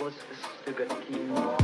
großes Stück Kino.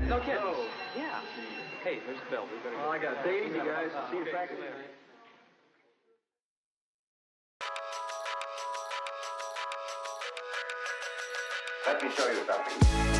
No kidding. Yeah. Hey, there's Bill. We better Well, I got to take it easy, guys. See you back. Let me show you something.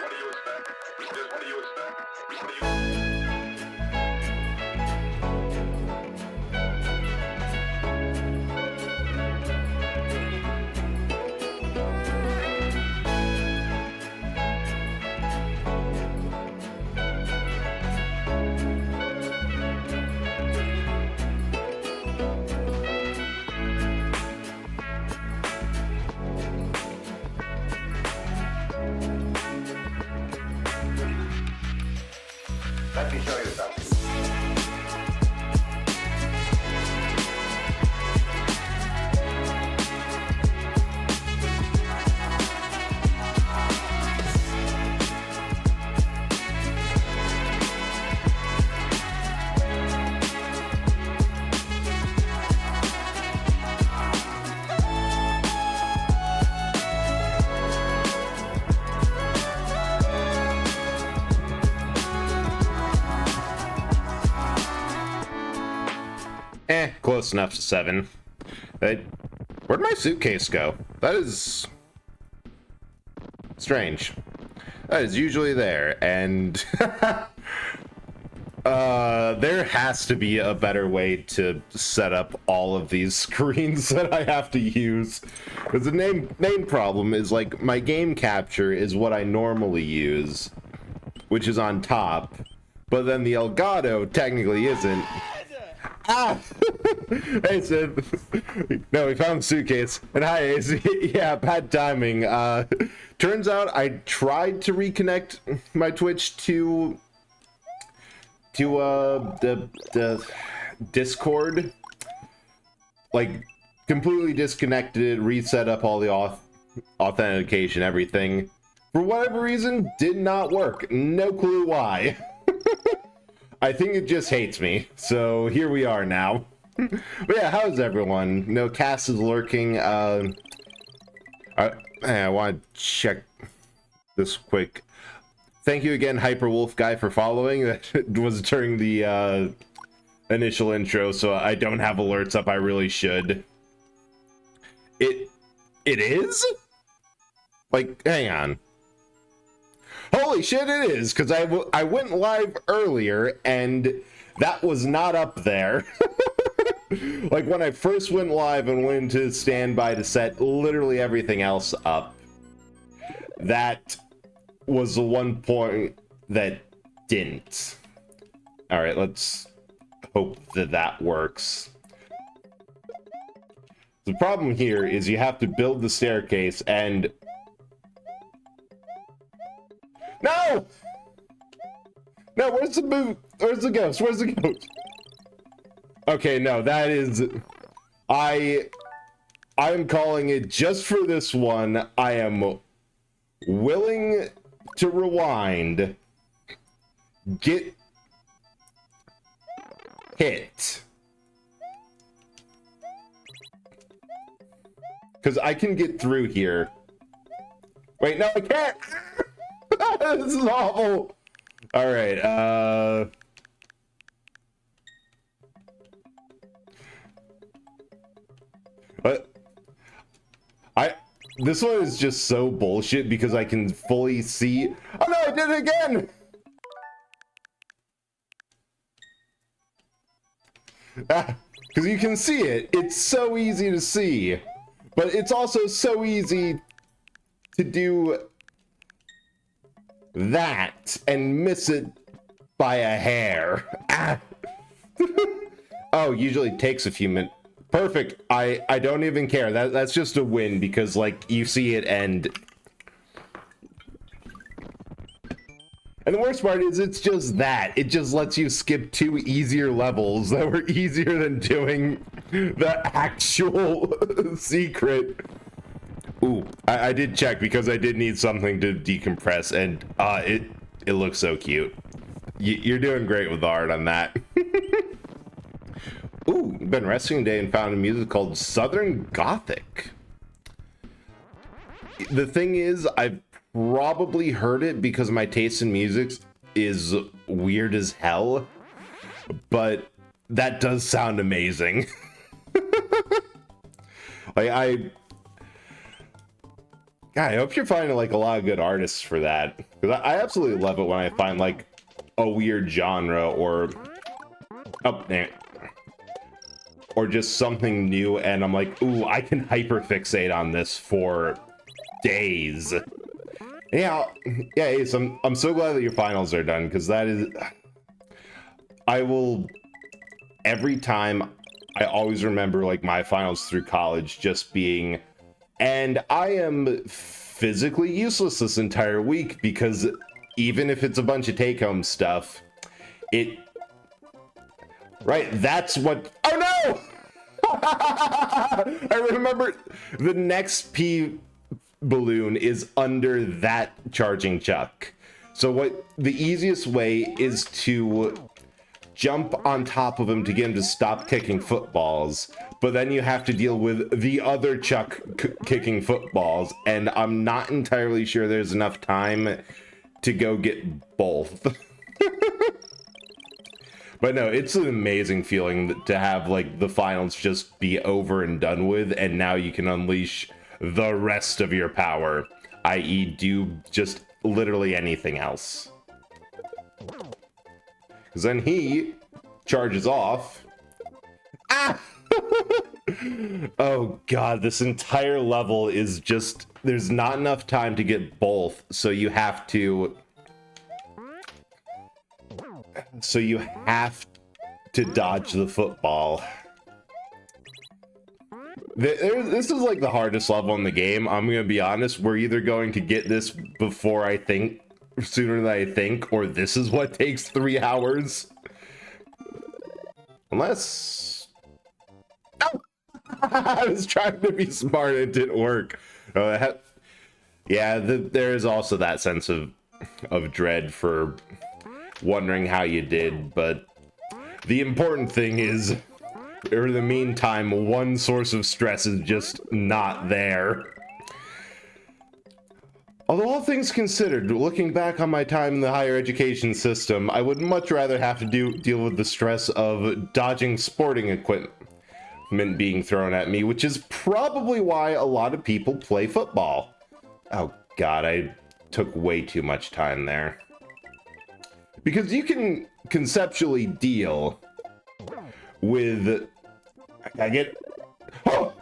What do you expect? Just what do you expect? What do you... Let me show you something. Close enough to 7. Where'd my suitcase go? That is strange. That is usually there, and there has to be a better way to set up all of these screens that I have to use. Because the main problem is, like, my game capture is what I normally use, which is on top, but then the Elgato technically isn't. Ah! Hey, Sid. No, we found the suitcase. And hi, Ace. Yeah, bad timing. Turns out I tried to reconnect my Twitch to the Discord. Like, completely disconnected it, reset up all the authentication, everything. For whatever reason, did not work. No clue why. I think it just hates me, so here we are now. But yeah, how's everyone? No, Cass is lurking. I want to check this quick. Thank you again, Hyperwolf guy, for following. That was during the initial intro, so I don't have alerts up. I really should. It is? Like, hang on. Holy shit, it is, because I went live earlier, and that was not up there. Like, when I first went live and went into standby to set literally everything else up, that was the one point that didn't. Alright, let's hope that that works. The problem here is you have to build the staircase, and... No! No, where's the boot? Where's the ghost? Where's the ghost? Okay, no, that is... I'm calling it just for this one. I am willing to rewind. Get hit. Because I can get through here. Wait, no, I can't! This is awful. All right. But this one is just so bullshit because I can fully see. Oh no! I did it again. Because you can see it. It's so easy to see, but it's also so easy to do that and miss it by a hair. Oh, usually takes a few minutes. Perfect. I don't even care. That's just a win because, like, you see it and the worst part is it's just that. It just lets you skip 2 easier levels that were easier than doing the actual secret. Ooh, I did check because I did need something to decompress, and it looks so cute. You're doing great with the art on that. Ooh, been resting today and found a music called Southern Gothic. The thing is, I've probably heard it because my taste in music is weird as hell, but that does sound amazing. Like, God, I hope you're finding like a lot of good artists for that, because I absolutely love it when I find like a weird genre or or just something new, and I'm like, ooh, I can hyperfixate on this for days. Yeah, Ace, I'm so glad that your finals are done, because that is, I will, every time, I always remember like my finals through college just being, and I am physically useless this entire week, because even if it's a bunch of take-home stuff, right, that's what, oh no! I remember the next P balloon is under that charging chuck. So what the easiest way is to jump on top of him to get him to stop kicking footballs, but then you have to deal with the other chuck kicking footballs, and I'm not entirely sure there's enough time to go get both. But no, it's an amazing feeling to have like the finals just be over and done with, and now you can unleash the rest of your power, i.e. do just literally anything else. Because then he charges off. Ah! Oh god, this entire level is just, there's not enough time to get both, so you have to dodge the football. This is like the hardest level in the game. I'm gonna be honest, we're either going to get this before I think, sooner than I think, or this is what takes 3 hours. Unless... Oh! I was trying to be smart, it didn't work. Yeah, there is also that sense of dread for wondering how you did, but the important thing is, in the meantime, one source of stress is just not there. Although all things considered, looking back on my time in the higher education system, I would much rather have to deal with the stress of dodging sporting equipment being thrown at me, which is probably why a lot of people play football. Oh god, I took way too much time there. Because you can conceptually deal with... I get... Oh!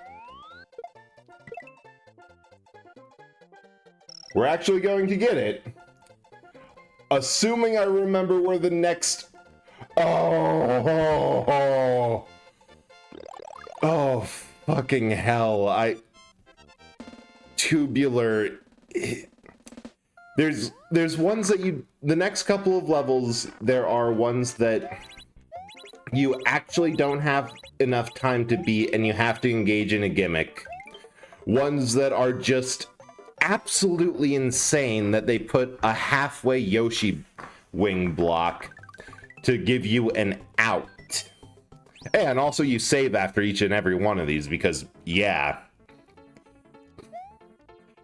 We're actually going to get it. Assuming I remember where the next... Oh, fucking hell. Tubular... There's ones that you... The next couple of levels, there are ones that you actually don't have enough time to beat, and you have to engage in a gimmick. Ones that are just absolutely insane, that they put a halfway Yoshi wing block to give you an out. And also you save after each and every one of these, because, yeah.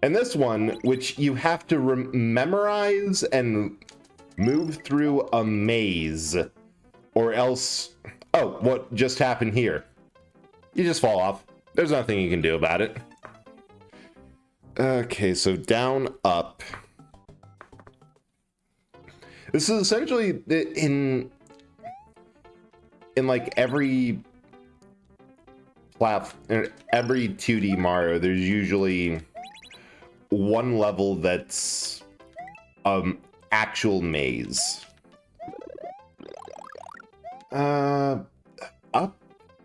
And this one, which you have to memorize and move through a maze, or else... Oh, what just happened here? You just fall off. There's nothing you can do about it. Okay, so down, up. This is essentially in like every 2D Mario, there's usually one level that's actual maze. Up.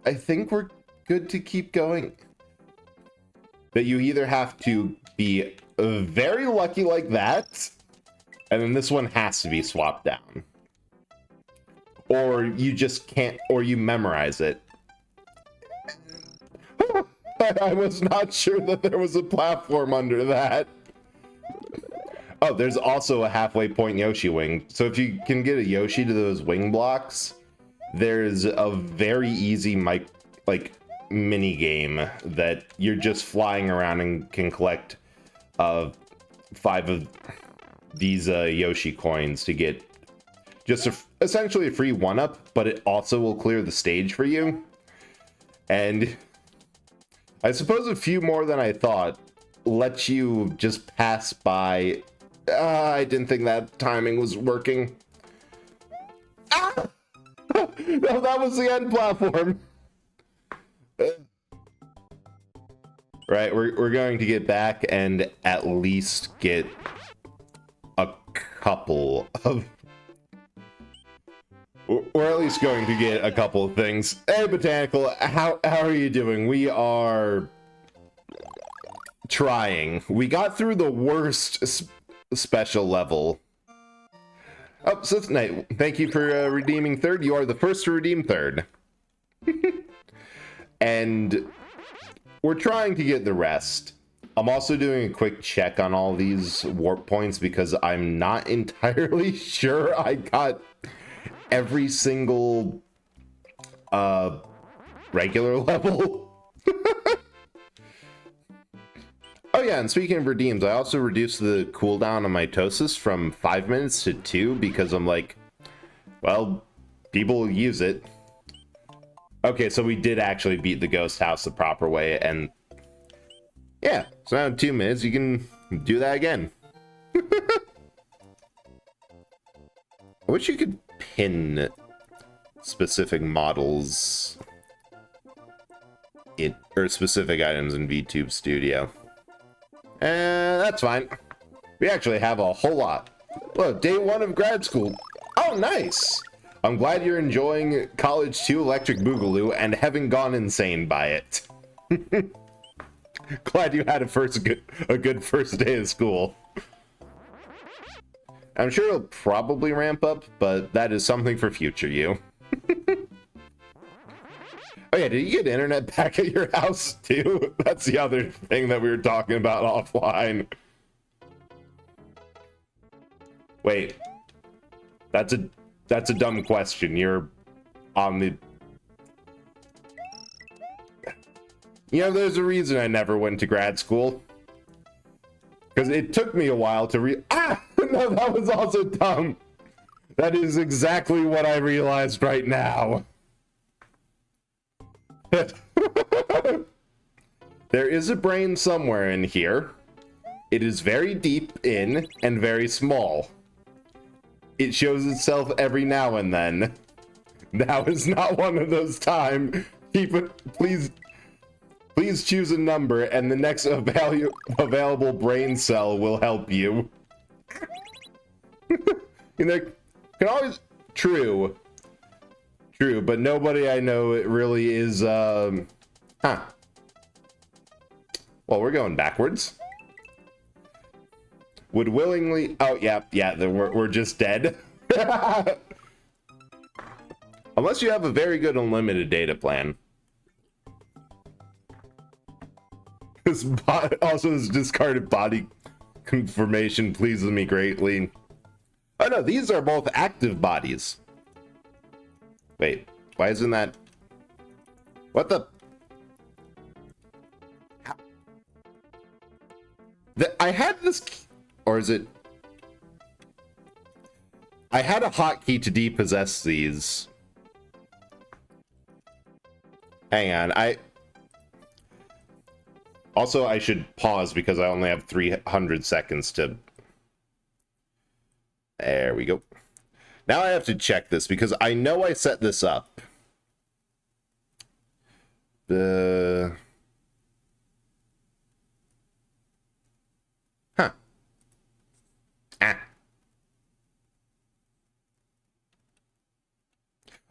I think we're good to keep going. That you either have to be very lucky like that, and then this one has to be swapped down. Or you just can't, or you memorize it. I was not sure that there was a platform under that. Oh, there's also a halfway point Yoshi wing. So if you can get a Yoshi to those wing blocks, there's a very easy mini game that you're just flying around and can collect 5 of these Yoshi coins to get just essentially a free 1-up, but it also will clear the stage for you. And I suppose a few more than I thought, let you just pass by. I didn't think that timing was working. Ah! No, that was the end platform. Right, we're going to get back and at least get a couple of... We're at least going to get a couple of things. Hey, Botanical, how are you doing? We are trying. We got through the worst special level. Oh, Sith Knight, thank you for redeeming third. You are the first to redeem third. And we're trying to get the rest. I'm also doing a quick check on all these warp points because I'm not entirely sure I got every single regular level. Oh yeah, and speaking of redeems, I also reduced the cooldown on mitosis from 5 minutes to 2 because I'm like, well, people use it. Okay, so we did actually beat the ghost house the proper way, and yeah, so now in 2 minutes you can do that again. I wish you could pin specific models or specific items in VTube Studio. And that's fine. We actually have a whole lot. Look, day 1 of grad school. Oh, nice. I'm glad you're enjoying College 2 Electric Boogaloo and haven't gone insane by it. Glad you had a good first day of school. I'm sure it'll probably ramp up, but that is something for future you. Oh yeah, did you get internet back at your house too? That's the other thing that we were talking about offline. Wait, that's a dumb question. You're on the... You know, there's a reason I never went to grad school. Because it took me a while to Ah! No, that was also dumb. That is exactly what I realized right now. There is a brain somewhere in here. It is very deep in and very small. It shows itself every now and then. Now is not one of those times. Keep it, please choose a number and the next available brain cell will help you. You know, can always... True, but nobody I know it really is, Huh. Well, we're going backwards. Would willingly... Oh, yeah, we're just dead. Unless you have a very good unlimited data plan. Also, this discarded body conformation pleases me greatly. Oh no, these are both active bodies. Wait, why isn't that... What the... I had this... Or is it... I had a hotkey to depossess these. Hang on, Also, I should pause because I only have 300 seconds to... There we go. Now I have to check this because I know I set this up. Huh. Ah.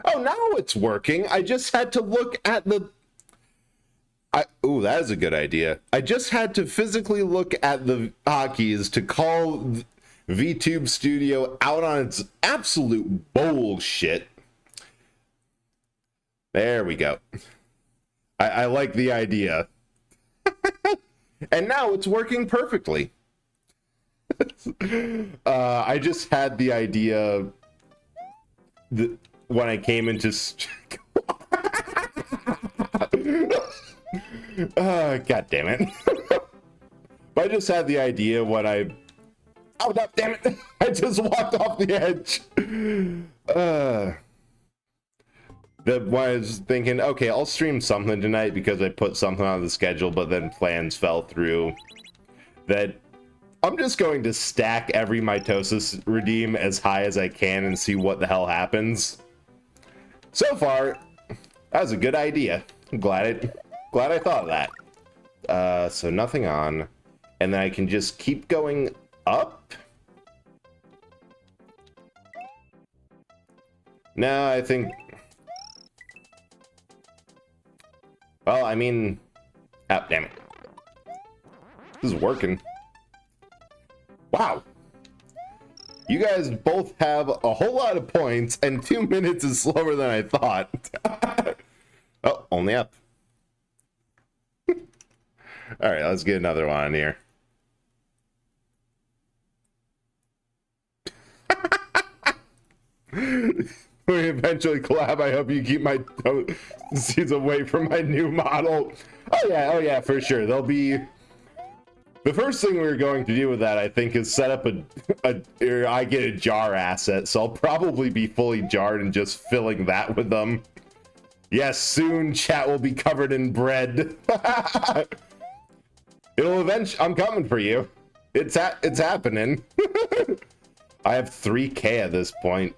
Oh, now it's working. I just had to look at the... Ooh, that is a good idea. I just had to physically look at the hotkeys to call VTube Studio out on its absolute bullshit. There we go. I like the idea. And now it's working perfectly. I just had the idea when I came into... God damn it. But I just had the idea when I... Oh, no, damn it. I just walked off the edge. That was thinking, okay, I'll stream something tonight because I put something on the schedule, but then plans fell through. that I'm just going to stack every mitosis redeem as high as I can and see what the hell happens. So far, that was a good idea. I'm glad I thought of that. So nothing on, and then I can just keep going up. No, I think. Well, I mean, oh, damn it. This is working. Wow. You guys both have a whole lot of points, and 2 minutes is slower than I thought. Oh, only up. All right, let's get another one here. We eventually collab. I hope you keep my seeds away from my new model. Oh yeah, for sure. There'll be. The first thing we're going to do with that, I think, is set up I get a jar asset, so I'll probably be fully jarred and just filling that with them. Yes, soon chat will be covered in bread. It'll eventually. I'm coming for you. It's happening. I have 3K at this point.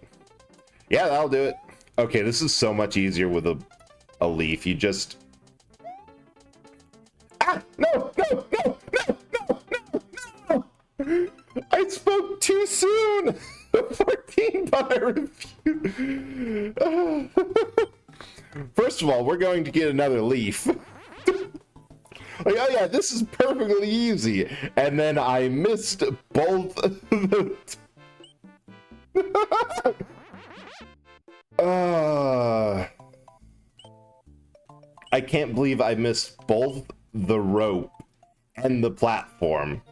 Yeah, that'll do it. Okay, this is so much easier with a leaf. You just. Ah! No! I spoke too soon! 14, but I refuse. First of all, we're going to get another leaf. Like, oh yeah, this is perfectly easy. And then I missed both. I can't believe I missed both the rope and the platform.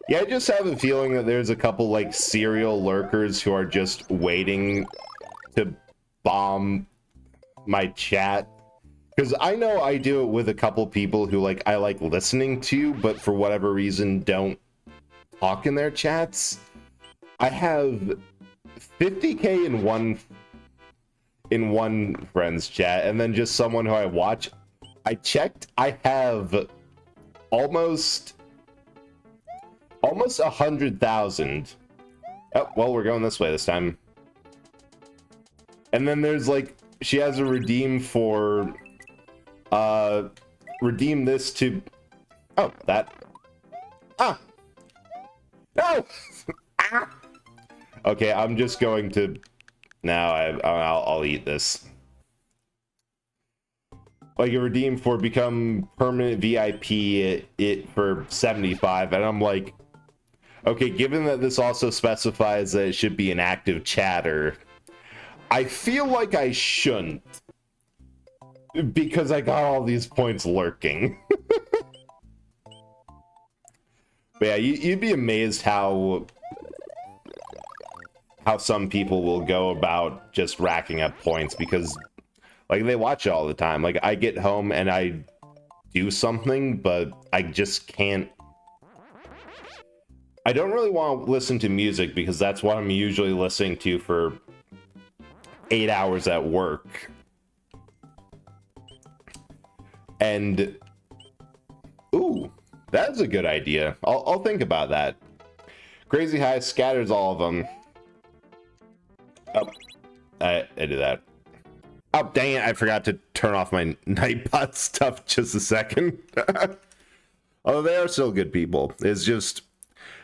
Yeah, I just have a feeling that there's a couple, like, serial lurkers who are just waiting to bomb my chat. Because I know I do it with a couple people who, like, I like listening to, but for whatever reason don't talk in their chats. I have 50K in one friend's chat, and then just someone who I watch. I checked, I have almost 100,000. Oh, well, we're going this way this time. And then there's, like, she has a redeem for, redeem this to, oh, that, ah, no, ah. Okay, I'm just going to, now I'll eat this. Like, a redeem for become permanent VIP it for 75, and I'm like, okay, given that this also specifies that it should be an active chatter, I feel like I shouldn't, because I got all these points lurking. But yeah, you'd be amazed how some people will go about just racking up points, because like they watch it all the time. Like, I get home and I do something, but I just can't. I don't really want to listen to music because that's what I'm usually listening to for 8 hours at work. And ooh, that's a good idea. I'll think about that. Crazy High scatters all of them. Oh, I did that. Oh, dang it, I forgot to turn off my Nightbot stuff just a second. Although they are still good people. It's just...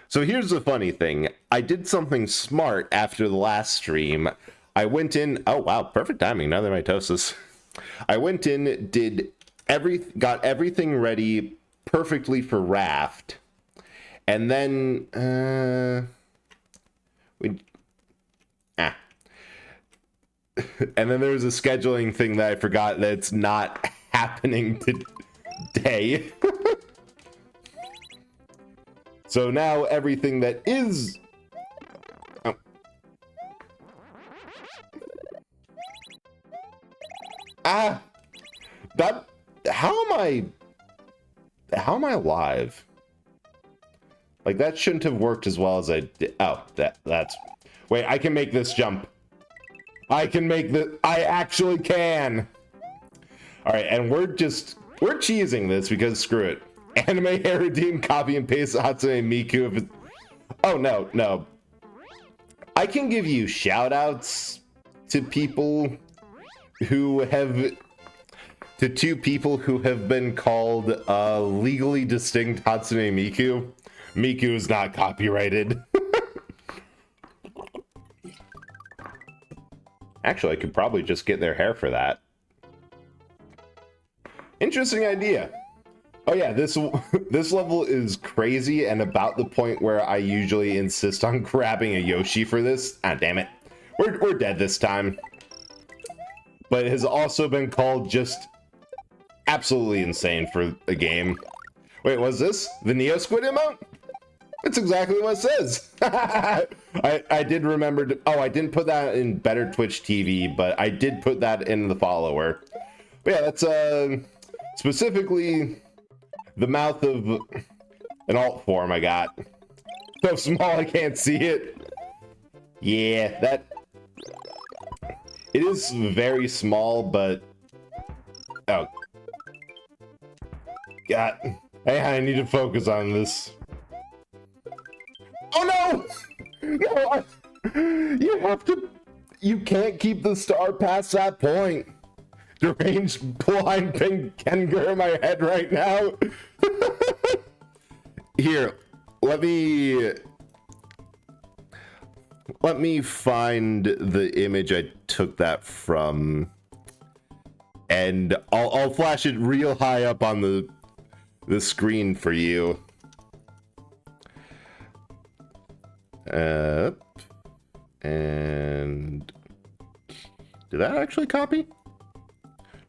So here's the funny thing. I did something smart after the last stream. I went in... Oh, wow, perfect timing. Another mitosis. I went in, got everything ready perfectly for Raft. And then... And then there was a scheduling thing that I forgot that's not happening today. So now everything that is... Oh. Ah! That... How am I live? Like, that shouldn't have worked as well as I did. Oh, that's... Wait, I can make this jump. I actually can. All right, and we're cheesing this because screw it. Anime Harudim copy and paste Hatsune Miku if it's... Oh, no. I can give you shout outs to people who have... To two people who have been called legally distinct Hatsune Miku. Miku is not copyrighted. Actually, I could probably just get their hair for that. Interesting idea. Oh yeah, this level is crazy and about the point where I usually insist on grabbing a Yoshi for this. Ah, damn it. We're dead this time. But it has also been called just absolutely insane for the game. Wait, was this the Neo Squid emote? That's exactly what it says. I did remember to, oh, I didn't put that in Better Twitch TV, but I did put that in the follower. But yeah, that's specifically the mouth of an alt form I got. So small I can't see it. Yeah, that it is very small, but oh God, hey, I need to focus on this. Oh no! No, you have to. You can't keep the star past that point. Deranged blind pink Kengar in my head right now. Here, let me find the image I took that from, and I'll flash it real high up on the screen for you. And did that actually copy?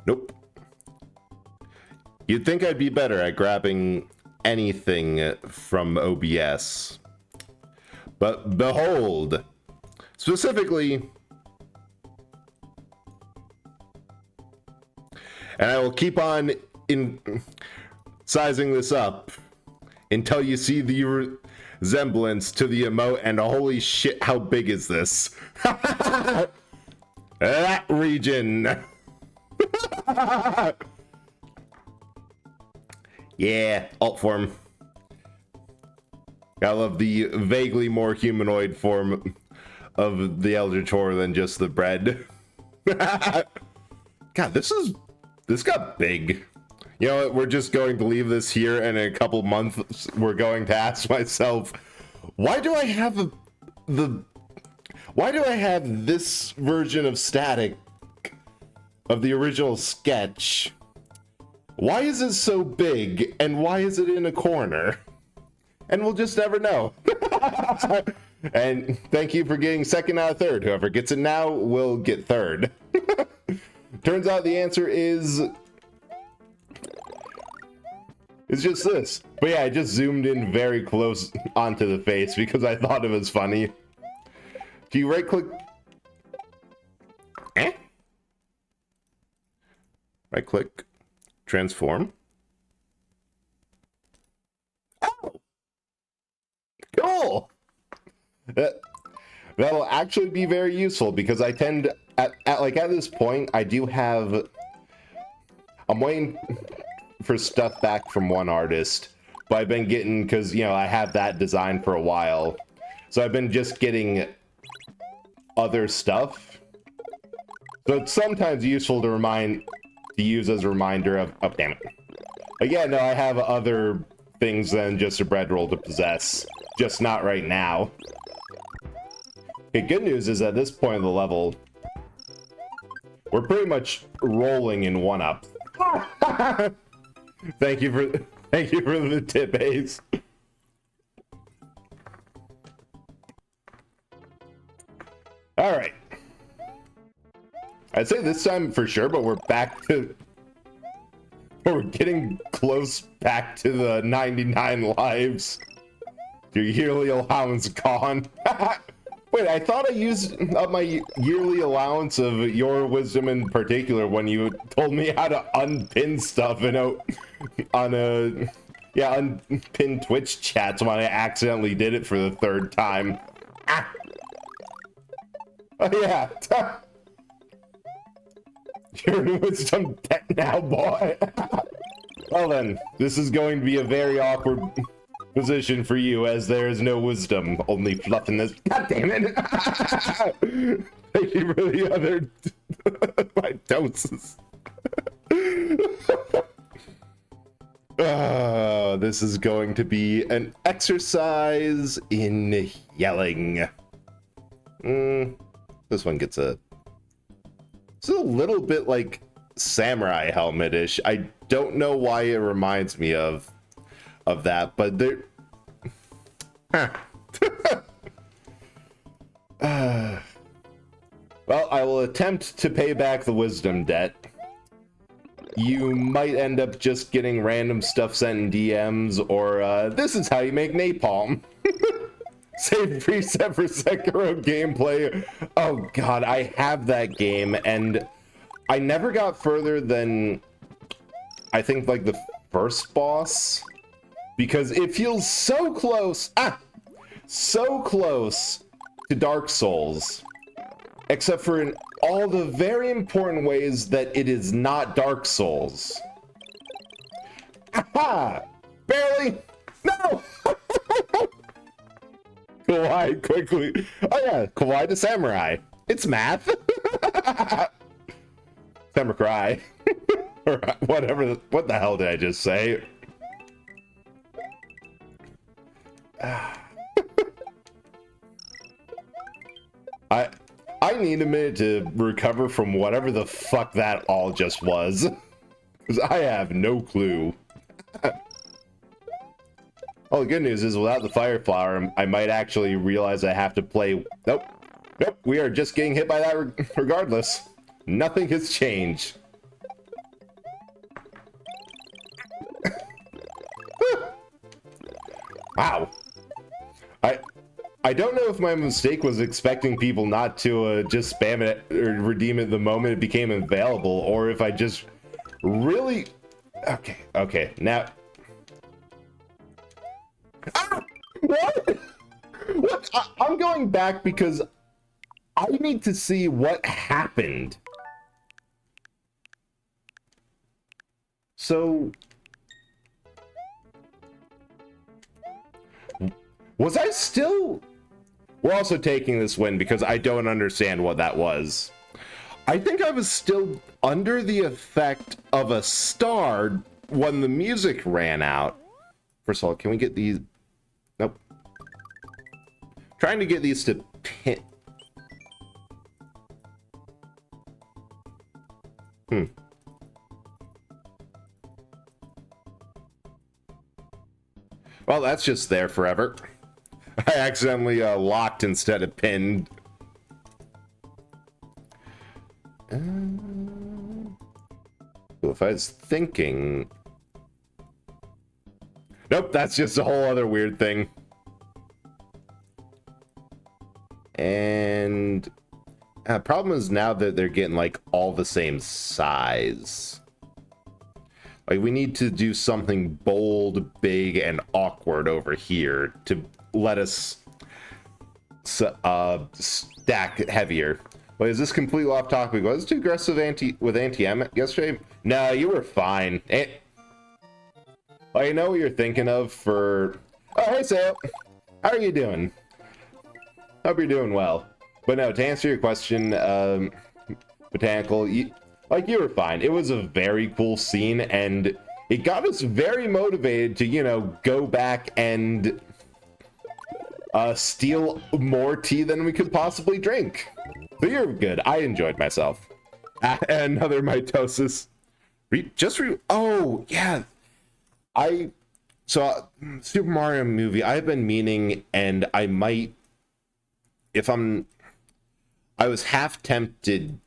Nope. You'd think I'd be better at grabbing anything from OBS, but behold, specifically, and I will keep on sizing this up until you see the resemblance to the emote, and holy shit, how big is this? That region. Yeah, alt form. I love the vaguely more humanoid form of the Elder Tor than just the bread. God, this got big. You know what, we're just going to leave this here, and in a couple months we're going to ask myself, why do I have this version of Static of the original sketch? Why is it so big, and why is it in a corner? And we'll just never know. And thank you for getting second out of third. Whoever gets it now will get third. Turns out the answer is... it's just this. But yeah, I just zoomed in very close onto the face because I thought it was funny. Do you right click? Right click. Transform. Oh! Cool! That'll actually be very useful because I tend at this point I do have... I'm waiting for stuff back from one artist, but I've been getting, because you know I have that design for a while, so I've been just getting other stuff, so it's sometimes useful to use as a reminder of, oh damn it, but yeah, no, I have other things than just a bread roll to possess, just not right now. Okay, good news is at this point of the level we're pretty much rolling in 1-up. Thank you for the tip, Ace. All right. I'd say this time for sure, but we're getting close back to the 99 lives. Your yearly allowance gone. Wait, I thought I used up my yearly allowance of your wisdom in particular when you told me how to unpin stuff unpin Twitch chats when I accidentally did it for the 3rd time. Ah. Oh yeah. You're in wisdom debt now, boy. Well then, this is going to be a very awkward position for you, as there is no wisdom, only fluff in this. God damn it! Thank you for the other my doses. This is going to be an exercise in yelling. This one gets a... It's a little bit like samurai helmet-ish. I don't know why it reminds me of that, but there... Well, I will attempt to pay back the wisdom debt. You might end up just getting random stuff sent in DMs, or this is how you make napalm. Save preset for Sekiro gameplay. Oh god, I have that game, and I never got further than, I think, like the first boss, because it feels so close, so close to Dark Souls, except for in all the very important ways that it is not Dark Souls. Aha! Barely! No! Kawaii quickly. Oh yeah, Kawaii the Samurai. It's math. Samurai. Or whatever. What the hell did I just say? I need a minute to recover from whatever the fuck that all just was. Because I have no clue. Oh, the good news is without the fire flower, I might actually realize I have to play... Nope. Nope. We are just getting hit by that regardless. Nothing has changed. Wow. I don't know if my mistake was expecting people not to just spam it or redeem it the moment it became available, or if I just really... Okay, now... Ah! What? What? I'm going back because I need to see what happened. So... Was I still... We're also taking this win because I don't understand what that was. I think I was still under the effect of a star when the music ran out. First of all, can we get these? Nope. Trying to get these to pin. Well, that's just there forever. I accidentally locked instead of pinned. So if I was thinking... Nope, that's just a whole other weird thing. And... problem is now that they're getting, like, all the same size. Like, we need to do something bold, big, and awkward over here to let us stack heavier. Wait, is this completely off topic? Was it too aggressive with anti-M yesterday? No, you were fine. I know what you're thinking of for... Oh, hey, Sam. How are you doing? Hope you're doing well. But no, to answer your question, Botanical, you were fine. It was a very cool scene, and it got us very motivated to, you know, go back and steal more tea than we could possibly drink. So you're good. I enjoyed myself. Another mitosis. Oh, yeah. Super Mario movie, I've been meaning, and I might, I was half tempted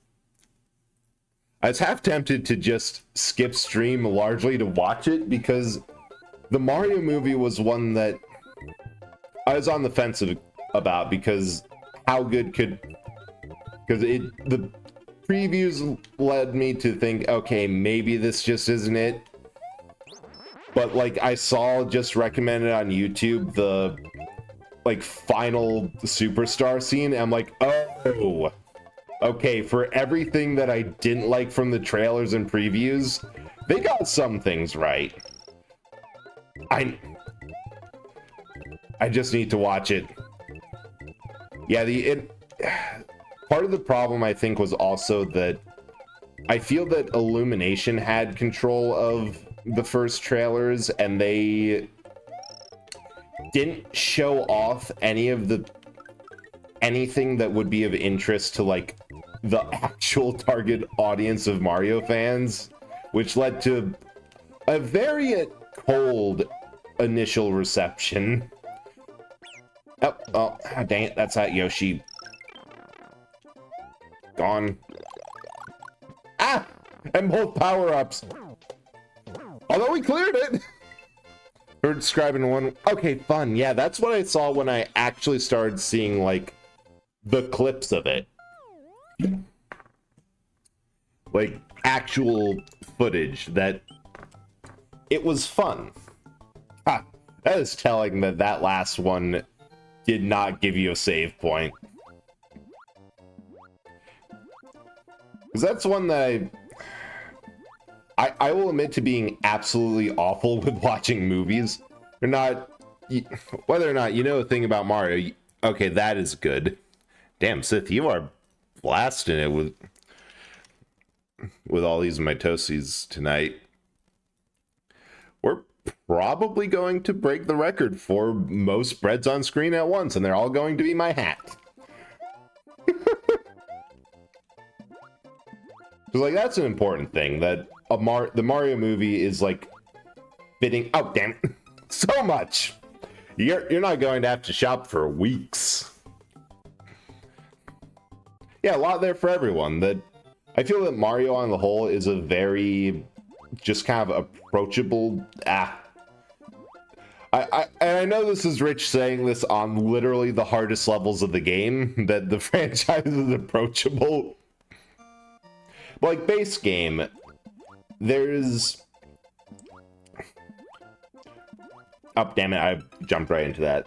to just skip stream largely to watch it, because the Mario movie was one that I was on the fence about, because the previews led me to think, okay, maybe this just isn't it. But like, I saw just recommended on YouTube the like final superstar scene, and I'm like, oh, okay, for everything that I didn't like from the trailers and previews, They got some things right. I just need to watch it. Yeah, part of the problem I think was also that I feel that Illumination had control of the first trailers, and they didn't show off anything that would be of interest to like the actual target audience of Mario fans, which led to a very cold initial reception. Oh, dang it, that's that Yoshi. Gone. Ah! And both power-ups. Although we cleared it. We're describing one. Okay, fun. Yeah, that's what I saw when I actually started seeing, like, the clips of it. Like, actual footage that it was fun. Ha! That is telling that that last one did not give you a save point. Because that's one that I will admit to being absolutely awful with watching movies. Or not, whether or not you know a thing about Mario, okay, that is good. Damn, Sith, you are blasting it with all these mitoses tonight. We're probably going to break the record for most breads on screen at once, and they're all going to be my hat. So, like, that's an important thing, that the Mario movie is, like, fitting... Oh, damn it. So much! You're not going to have to shop for weeks. Yeah, a lot there for everyone. That I feel that Mario on the whole is a very just kind of approachable... I know this is Rich saying this on literally the hardest levels of the game, that the franchise is approachable. But like base game, there's... Oh, damn it, I jumped right into that.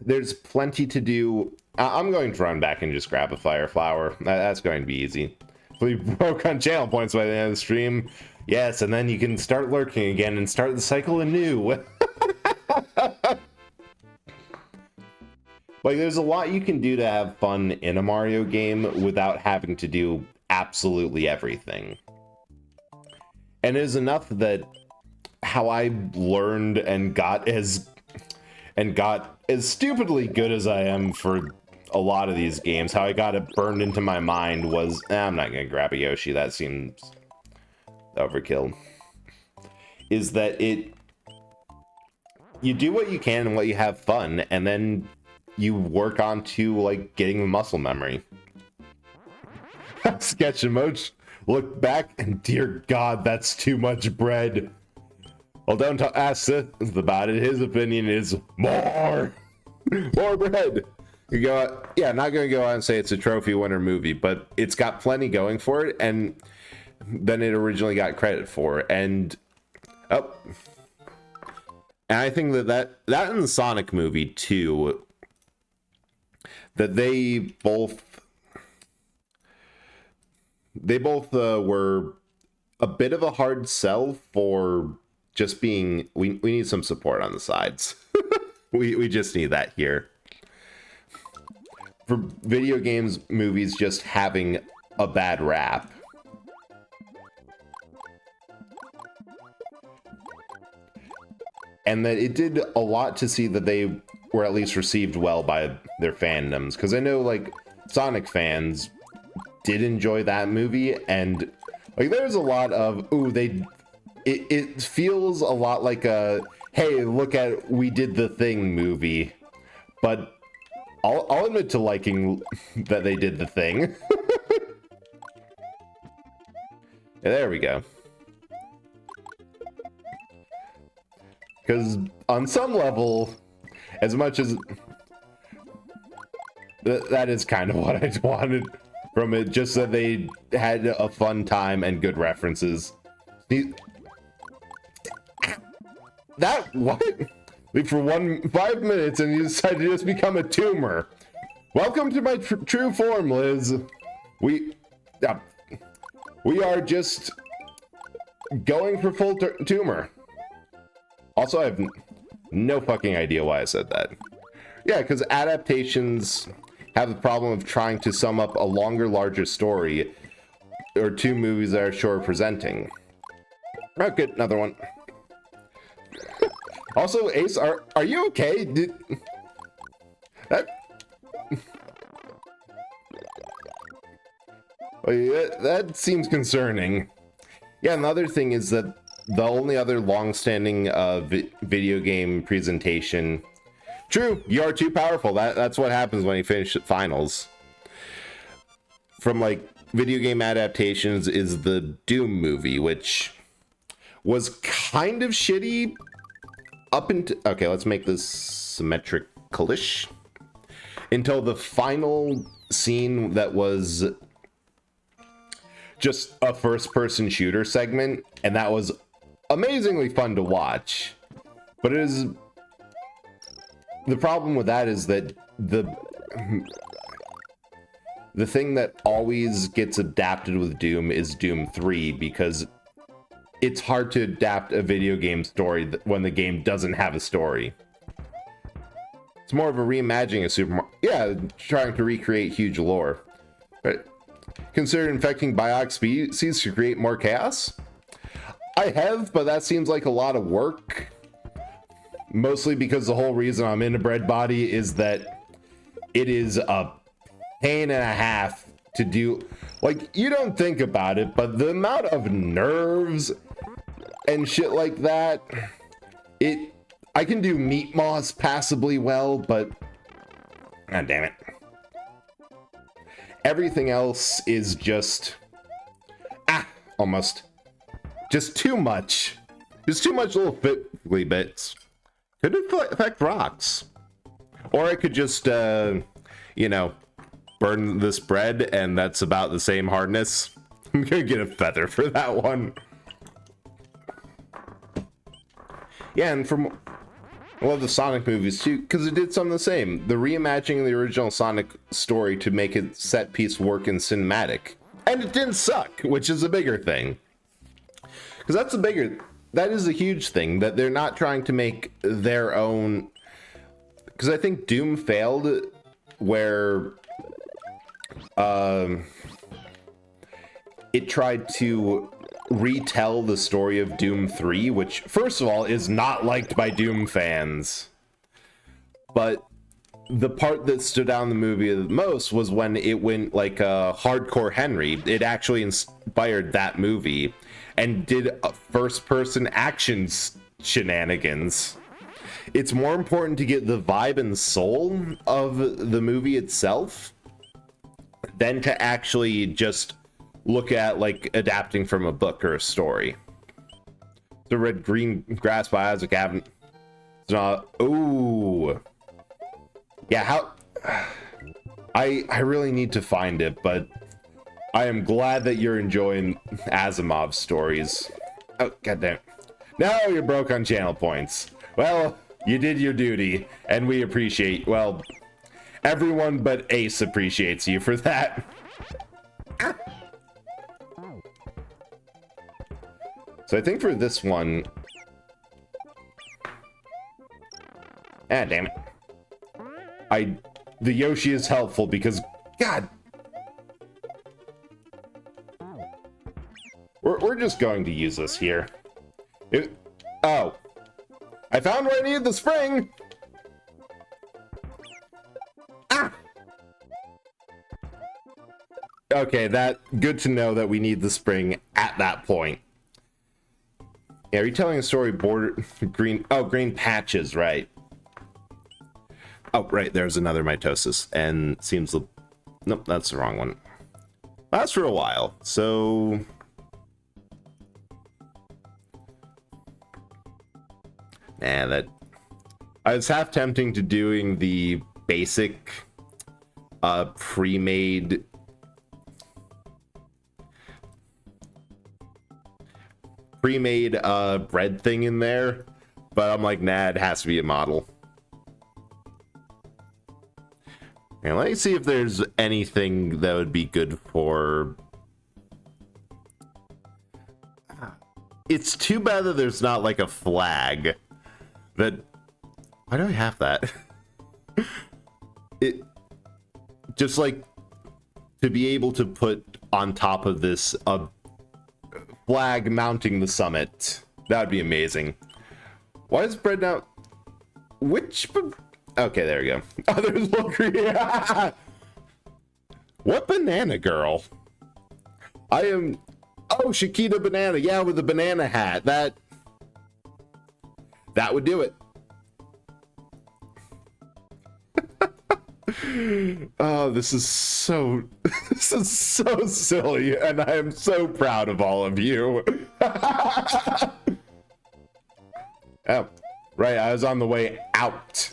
There's plenty to do. I'm going to run back and just grab a fire flower. That's going to be easy. We broke on channel points by the end of the stream. Yes, and then you can start lurking again and start the cycle anew. Like, there's a lot you can do to have fun in a Mario game without having to do absolutely everything. And it is enough that how I learned and got as stupidly good as I am for a lot of these games, how I got it burned into my mind was, I'm not gonna grab a Yoshi, that seems overkill. Is that you do what you can and what you have fun, and then you work on to like getting the muscle memory. Sketch emoji, look back, and dear God, that's too much bread. Well, don't ask Sith about it. His opinion is more bread. You go, yeah, not gonna go out and say it's a trophy winner movie, but it's got plenty going for it, and than it originally got credit for. And I think that in the Sonic movie too, that they both were a bit of a hard sell for just being, we need some support on the sides. we just need that here. For video games, movies just having a bad rap. And that it did a lot to see that they were at least received well by their fandoms. Because I know, like, Sonic fans did enjoy that movie, and like there's a lot of, ooh, it feels a lot like a, hey, look at, we did the thing movie. But I'll admit to liking that they did the thing. Yeah, there we go. Because on some level, as much as that is kind of what I wanted from it, just that they had a fun time and good references. That, what? For 5 minutes and you decided to just become a tumor. Welcome to my true form, Liz. We are just going for full tumor. Also, I have no fucking idea why I said that. Yeah, because adaptations have the problem of trying to sum up a longer, larger story, or two movies that are short presenting. Oh, good, another one. Also, Ace, are you okay? That seems concerning. Yeah, another thing is that the only other long-standing video game presentation... True, you are too powerful. That's what happens when you finish at finals. From, like, video game adaptations is the Doom movie, which was kind of shitty up until... Okay, let's make this symmetrical-ish. Until the final scene that was just a first-person shooter segment, and that was amazingly fun to watch. But it is... The problem with that is that the thing that always gets adapted with Doom is Doom 3, because it's hard to adapt a video game story when the game doesn't have a story. It's more of a reimagining of Super Mario. Yeah, trying to recreate huge lore. But consider infecting biotic species to create more chaos? I have, but that seems like a lot of work. Mostly because the whole reason I'm into Bread Body is that it is a pain and a half to do. Like, you don't think about it, but the amount of nerves and shit like that, I can do Meat Moss passably well, but god damn it. Everything else is just almost just too much. There's too much little fiddly bits. Could affect rocks. Or I could just, you know, burn this bread, and that's about the same hardness. I'm gonna get a feather for that one. Yeah, and from I love the Sonic movies too, because it did something the same. The reimagining of the original Sonic story to make it set piece work in cinematic. And it didn't suck, which is a bigger thing. Because that is a huge thing, that they're not trying to make their own... Because I think Doom failed where it tried to retell the story of Doom 3, which, first of all, is not liked by Doom fans. But the part that stood out in the movie the most was when it went like Hardcore Henry. It actually inspired that movie and did a first-person action shenanigans. It's more important to get the vibe and soul of the movie itself than to actually just look at like adapting from a book or a story. The Red Green Grass by Isaac Abbott. Ooh. Yeah, how... I really need to find it, but I am glad that you're enjoying Asimov's stories. Oh, goddamn. Now you're broke on channel points. Well, you did your duty, and we appreciate... Well, everyone but Ace appreciates you for that. So I think for this one... damn it. The Yoshi is helpful because... God! We're just going to use this here. Oh. I found where I needed the spring! Okay, good to know that we need the spring at that point. Yeah, retelling a story border green patches, right. Oh, right, there's another mitosis, and seems nope, that's the wrong one. Lasts for a while, so that I was half tempting to doing the basic pre-made bread thing in there, but I'm like, nah, it has to be a model. And let me see if there's anything that would be good for... It's too bad that there's not like a flag that. Why do I have that? It just like to be able to put on top of this a flag mounting the summit. That would be amazing. Why is bread now? Which? Okay, there we go. Oh, there's Locri. What banana girl? I am. Oh, Shakita Banana. Yeah, with the banana hat. That would do it. Oh, this is so silly, and I am so proud of all of you. Oh, right, I was on the way out.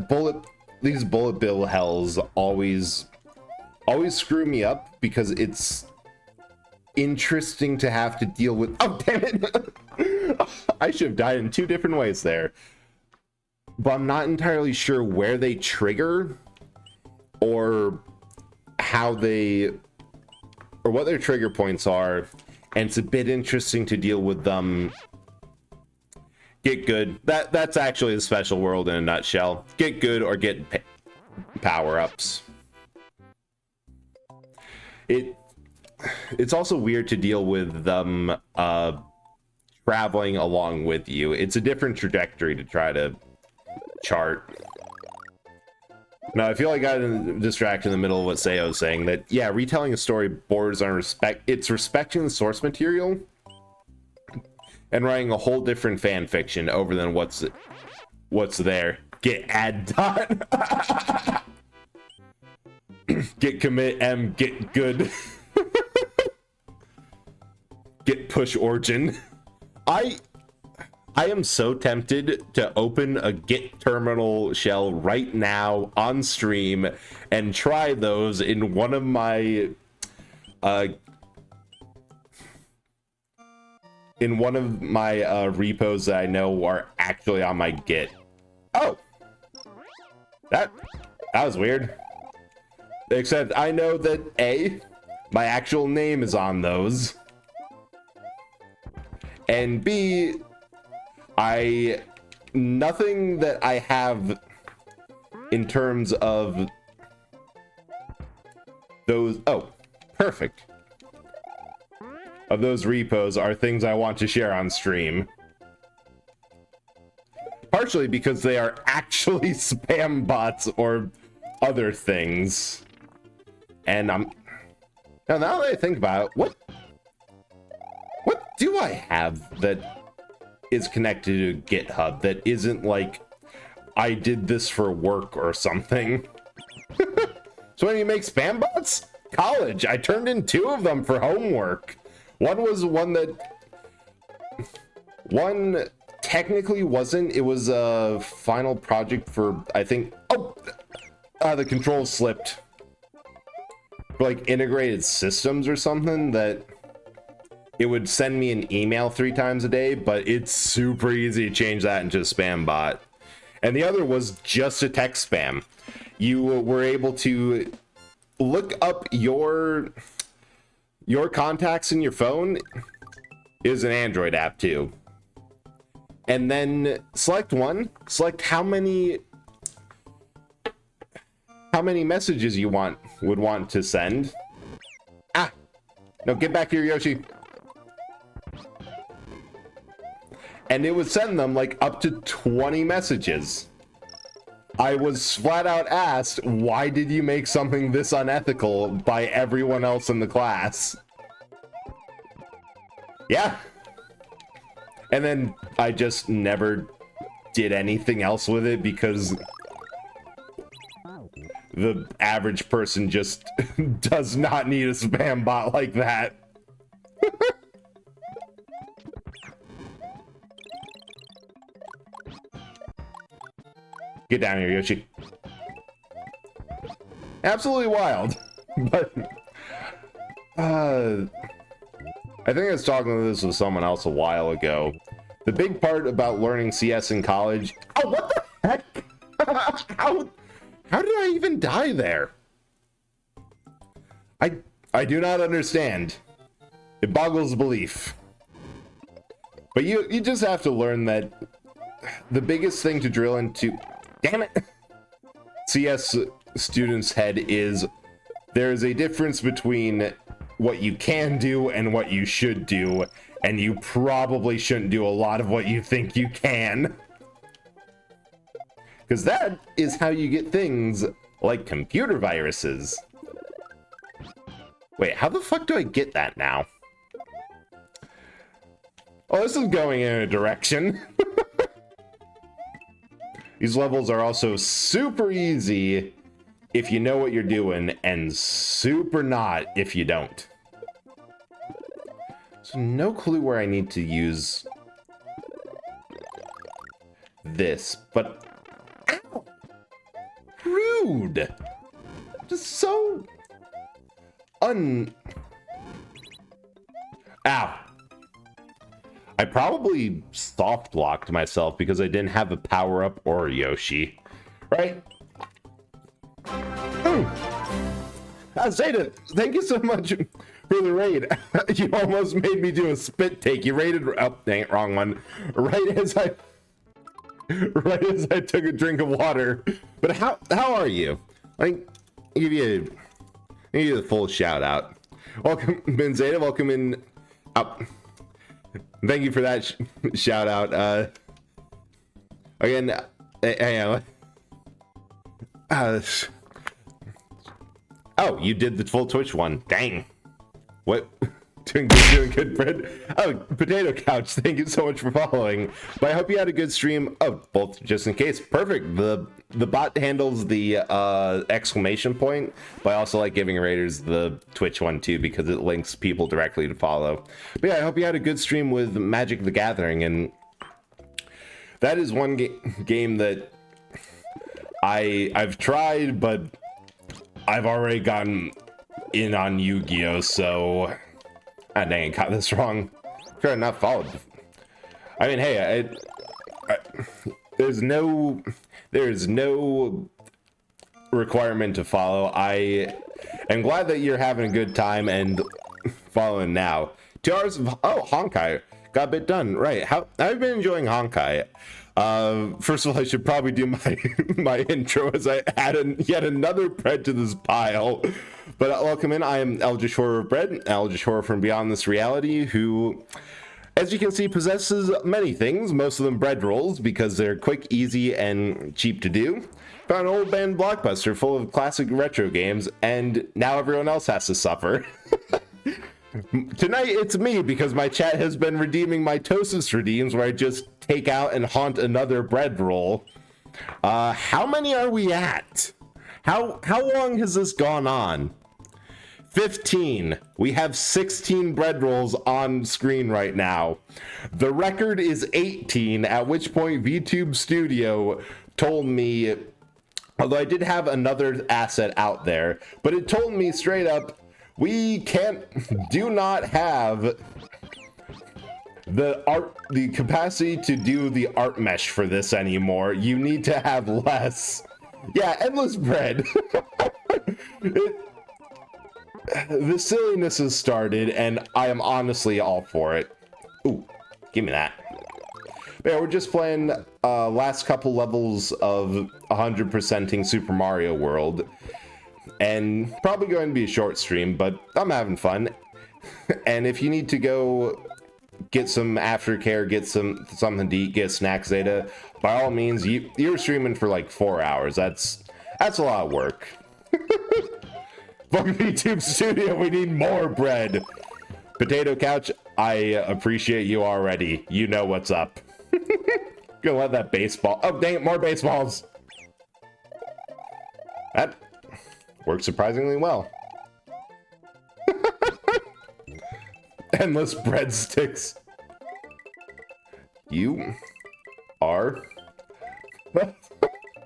Well, these bullet bill hells always screw me up because it's interesting to have to deal with. Oh, damn it. I should have died in two different ways there, but I'm not entirely sure where they trigger or how they or what their trigger points are, and it's a bit interesting to deal with them. Get good. That's actually the special world in a nutshell. Get good or get power-ups. It's also weird to deal with them traveling along with you. It's a different trajectory to try to chart. Now, I feel like I got distracted in the middle of what Sayo was saying, that, yeah, retelling a story borders on it's respecting the source material and writing a whole different fan fiction over than what's there. Get add dot. Get commit M, get good. Get push origin. I am so tempted to open a Git terminal shell right now on stream and try those in one of my repos that I know are actually on my Git. Oh, that was weird. Except I know that A, my actual name is on those, and B, nothing that I have in terms of those, oh, perfect, of those repos are things I want to share on stream. Partially because they are actually spam bots or other things. And now that I think about it, what do I have that is connected to GitHub that isn't like I did this for work or something? So when you make spam bots? College, I turned in 2 of them for homework. One was one technically wasn't. It was a final project for, I think, the controls slipped. For like integrated systems or something, that it would send me an email 3 times a day, but it's super easy to change that into a spam bot. And the other was just a text spam. You were able to look up your contacts in your phone. Is an Android app too. And then select select how many messages you would want to send. No, get back here, Yoshi. And it would send them like up to 20 messages. I was flat out asked, why did you make something this unethical by everyone else in the class? Yeah. And then I just never did anything else with it because the average person just does not need a spam bot like that. Get down here, Yoshi. Absolutely wild. But I think I was talking to this with someone else a while ago. The big part about learning CS in college. Oh, what the heck? How did I even die there? I do not understand. It boggles belief. But you just have to learn that the biggest thing to drill into, damn it, CS students' head is there is a difference between what you can do and what you should do, and you probably shouldn't do a lot of what you think you can. Because that is how you get things like computer viruses. Wait, how the fuck do I get that now? Oh, this is going in a direction. These levels are also super easy if you know what you're doing, and super not if you don't. So no clue where I need to use this, but ow! Rude. Just so ow. I probably soft blocked myself because I didn't have a power up or a Yoshi, right? Zeta, thank you so much for the raid. You almost made me do a spit take. You raided, oh dang it, wrong one. Right as I took a drink of water. But how are you? Like, give you the full shout out. Welcome, Ben Zeta. Welcome in. Thank you for that shout out. Again, oh, you did the full Twitch one. Dang. What? Doing good, Fred. Oh, Potato Couch, thank you so much for following. But I hope you had a good stream. Oh, both just in case. Perfect. The bot handles the exclamation point, but I also like giving raiders the Twitch one too because it links people directly to follow. But yeah, I hope you had a good stream with Magic the Gathering, and that is one game that I've tried, but I've already gotten in on Yu-Gi-Oh, so ah, dang, I got this wrong. Could have not followed. I mean, hey, there's no requirement to follow. I am glad that you're having a good time and following now. 2 hours of Honkai got a bit done, right? I've been enjoying Honkai. First of all, I should probably do my intro as I add yet another bread to this pile. But welcome in. I am Eldritch Horror of Bread, Eldritch Horror from Beyond This Reality, who, as you can see, possesses many things, most of them bread rolls, because they're quick, easy, and cheap to do. Found an old band blockbuster full of classic retro games, and now everyone else has to suffer. Tonight it's me, because my chat has been redeeming my Tosis redeems, where I just take out and haunt another bread roll. How many are we at? How long has this gone on? 15. We have 16 bread rolls on screen right now. The record is 18, at which point VTube Studio told me, although I did have another asset out there, but it told me straight up, we do not have the capacity to do the art mesh for this anymore. You need to have less. Yeah, endless bread. The silliness has started, and I am honestly all for it. Ooh, give me that. But yeah, we're just playing last couple levels of 100%ing Super Mario World. And probably going to be a short stream, but I'm having fun. And if you need to go get some aftercare, get something to eat, get snacks, Zeta, by all means, you're streaming for like 4 hours. That's a lot of work. Fuck VTube Studio, we need more bread. Potato Couch, I appreciate you already. You know what's up. Gonna let that baseball. Oh, dang it, more baseballs. That works surprisingly well. Endless breadsticks. You are.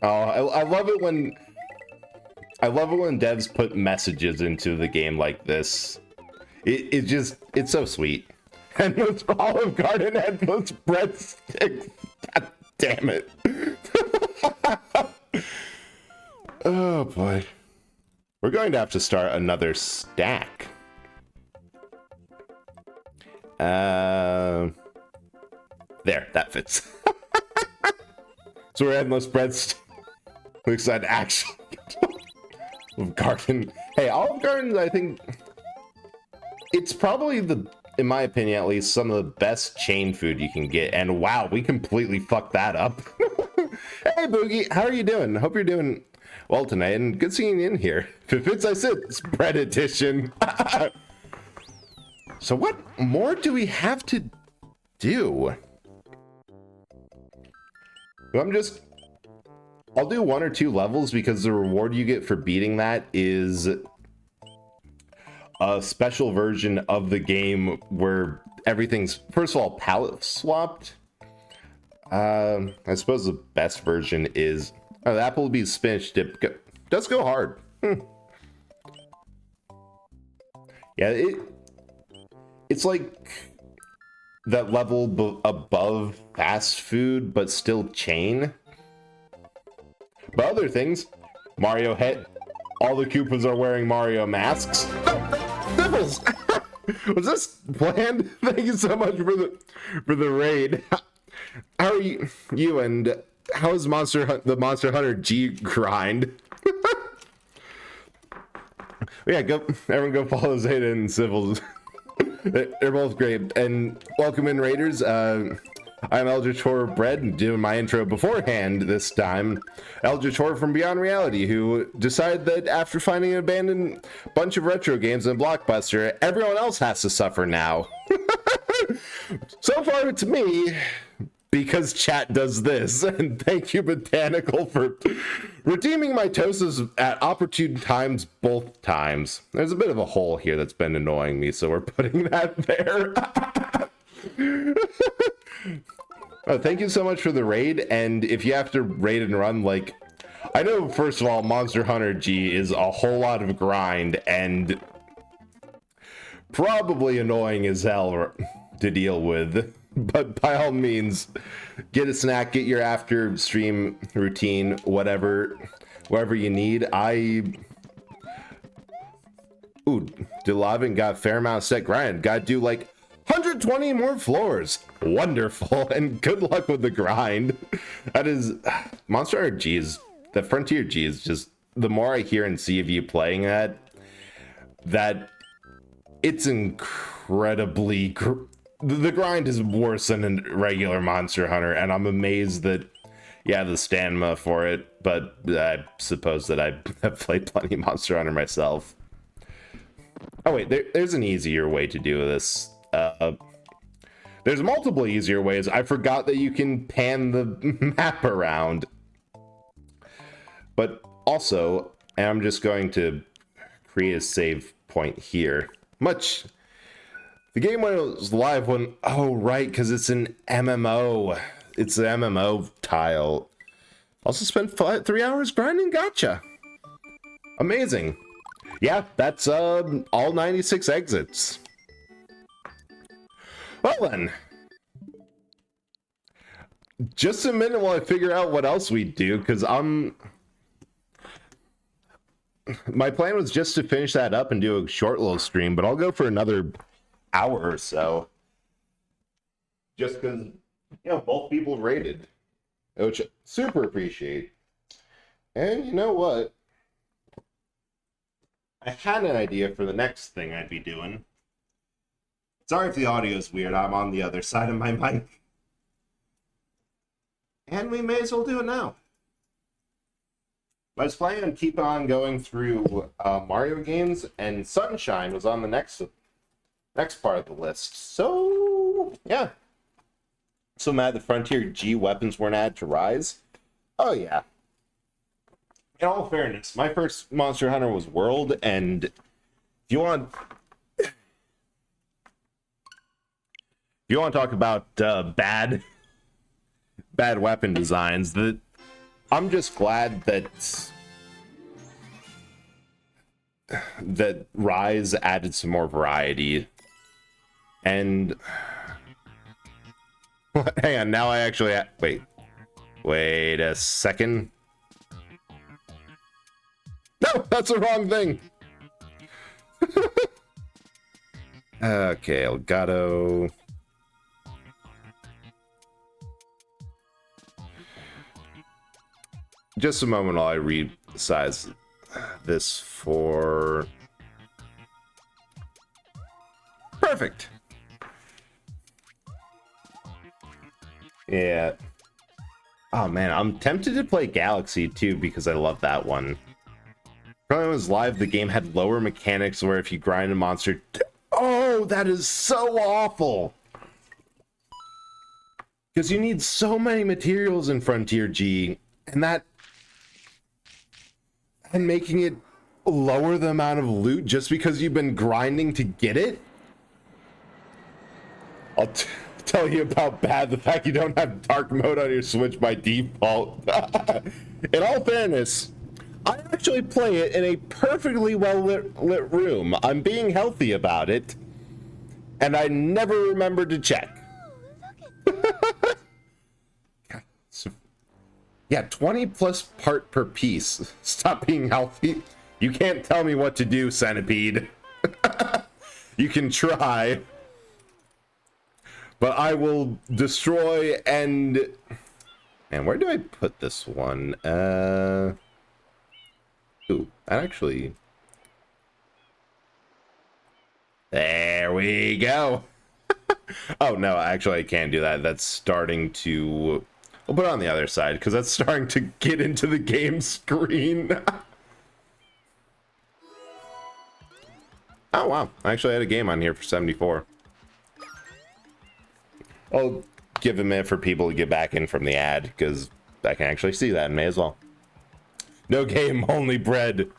Oh, I love it when devs put messages into the game like this. It's so sweet. Endless Olive Garden, endless breadsticks. God damn it. Oh boy. We're going to have to start another stack. There, that fits. So we're endless breads. Looks like action. Olive Garden. Hey, Olive Garden, I think it's probably in my opinion at least, some of the best chain food you can get. And wow, we completely fucked that up. Hey Boogie, how are you doing? Hope you're doing well tonight, and good seeing you in here. If it fits, I said it's bread edition. So what more do we have to do? I'll do 1 or 2 levels because the reward you get for beating that is a special version of the game where everything's, first of all, palette swapped. I suppose the best version is the Applebee's spinach dip does go hard. Yeah, it's like that level above fast food, but still chain. But other things, Mario hit. All the Koopas are wearing Mario masks. Nibbles! Was this planned? Thank you so much for the raid. How are you and how is the Monster Hunter G grind? Yeah, everyone go follow Zeta and Civils. They're both great. And welcome in, Raiders. I'm Eldritch Horror Bread, doing my intro beforehand this time. Eldritch Horror from Beyond Reality, who decided that after finding an abandoned bunch of retro games in Blockbuster, everyone else has to suffer now. So far it's me, because chat does this. And thank you, Botanical, for redeeming my toasts at opportune times both times. There's a bit of a hole here that's been annoying me, so we're putting that there. Oh, thank you so much for the raid. And if you have to raid and run, like, I know, first of all, Monster Hunter G is a whole lot of grind and probably annoying as hell to deal with. But by all means, get a snack, get your after stream routine, whatever you need. Delavin got a fair amount of set grind. Gotta do like 120 more floors. Wonderful, and good luck with the grind. That is, Monster Hunter G is, the Frontier G is just, the more I hear and see of you playing that it's incredibly, the grind is worse than a regular Monster Hunter, and I'm amazed that you have the stamina for it, but I suppose that I have played plenty of Monster Hunter myself. Oh wait, there's an easier way to do this. There's multiple easier ways. I forgot that you can pan the map around. But also, and I'm just going to create a save point here. The game when it was live when, oh right, because it's an MMO. It's an MMO tile. Also spent 3 hours grinding, gotcha. Amazing. Yeah, that's all 96 exits. Well then, just a minute while I figure out what else we do, because my plan was just to finish that up and do a short little stream, but I'll go for another hour or so, just because, both people rated, which I super appreciate. And you know what? I had an idea for the next thing I'd be doing. Sorry if the audio is weird. I'm on the other side of my mic. And we may as well do it now. I was planning on keep on going through Mario games, and Sunshine was on the next part of the list. So, yeah. So mad the Frontier G weapons weren't added to Rise. Oh, yeah. In all fairness, my first Monster Hunter was World, and if you want to talk about bad weapon designs, I'm just glad that Rise added some more variety. And hang on, now I actually wait a second. That's the wrong thing. Okay, Elgato. Just a moment while I resize this for... Perfect. Yeah. Oh man, I'm tempted to play Galaxy too because I love that one. When it was live, the game had lower mechanics where if you grind a monster... Oh, that is so awful! Because you need so many materials in Frontier G, and making it lower the amount of loot just because you've been grinding to get it? I'll tell you about bad the fact you don't have dark mode on your Switch by default. In all fairness, I actually play it in a perfectly well lit room. I'm being healthy about it, and I never remembered to check. Yeah, 20 plus part per piece. Stop being healthy. You can't tell me what to do, Centipede. You can try, but I will destroy and... Man, where do I put this one? Ooh, that actually... There we go. Oh, no, actually I can't do that. That's starting to... We'll put it on the other side, because that's starting to get into the game screen. Oh, wow. I actually had a game on here for 74. I'll give a minute for people to get back in from the ad, because I can actually see that, and may as well. No game, only bread.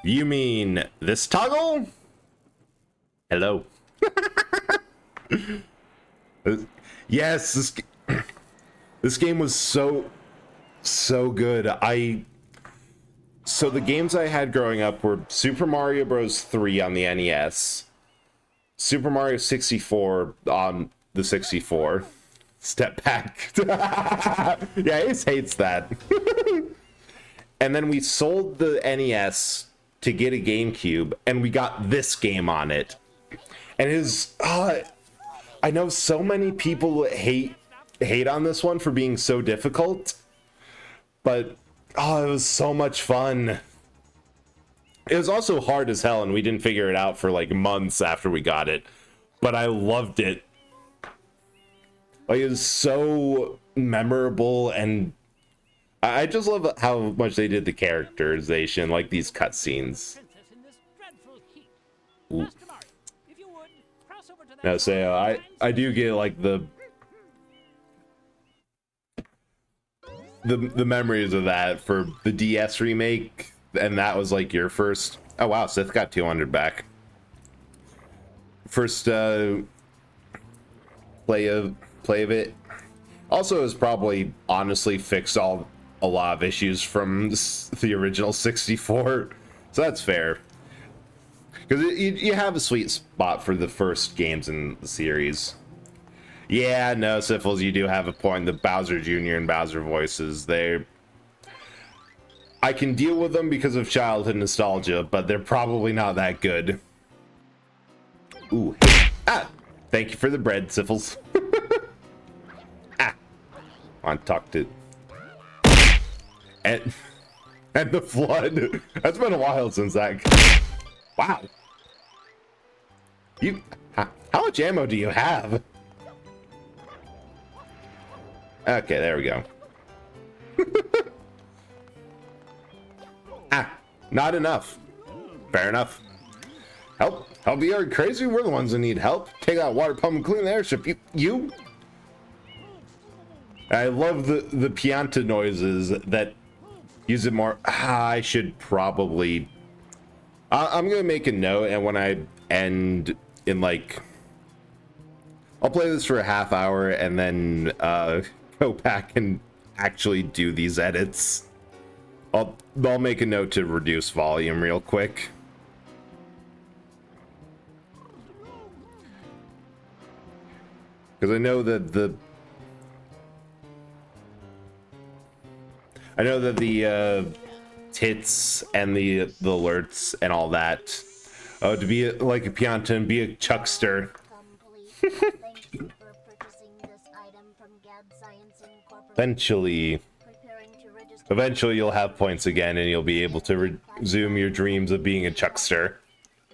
You mean this toggle? Hello. Yes, this game was so good. So the games I had growing up were Super Mario Bros. 3 on the NES, Super Mario 64 on the 64. Step back. Yeah, Ace hates that. And then we sold the NES to get a GameCube, and we got this game on it. And I know so many people hate on this one for being so difficult, but it was so much fun. It was also hard as hell, and we didn't figure it out for like months after we got it, but I loved it. Like, it was so memorable, and I just love how much they did the characterization, like these cutscenes. Now, say I do get like the memories of that for the DS remake, and that was like your first... Oh wow, Sith got 200 back. First play of it. Also has probably honestly fixed a lot of issues from the original 64, so that's fair. Because you have a sweet spot for the first games in the series. Yeah, no, Syphils, you do have a point. The Bowser Jr. and Bowser voices, I can deal with them because of childhood nostalgia, but they're probably not that good. Ooh. Ah! Thank you for the bread, Syphils. Ah! I want to talk to... And the flood. That's been a while since that... Wow. How much ammo do you have? Okay, there we go. Not enough. Fair enough. Help you are crazy. We're the ones that need help. Take out water pump and clean the airship. You. I love the pianta noises that use it more. I should probably... I'm gonna make a note, and when I end in like... I'll play this for a half hour and then go back and actually do these edits. I'll make a note to reduce volume real quick. Because I know that the tits and the alerts and all that. Oh, to be like a Pianta and be a chuckster. Thank you for purchasing this item from Gab Science Incorporated. Eventually you'll have points again and you'll be able to resume your dreams of being a chuckster.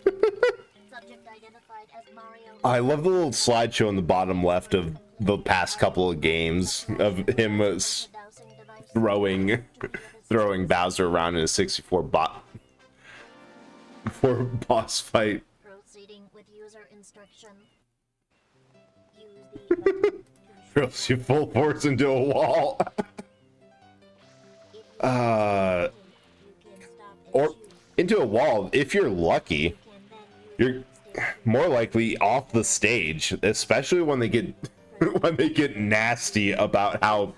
Subject identified as Mario. I love the little slideshow in the bottom left of the past couple of games of him throwing Bowser around in a 64 for boss fight. Proceeding with user instruction. Use the button to Throws you full force into a wall. you can stop and Or shoot. into a wall if you're lucky. You can then use You're more likely off the stage, especially when they get when they get nasty about how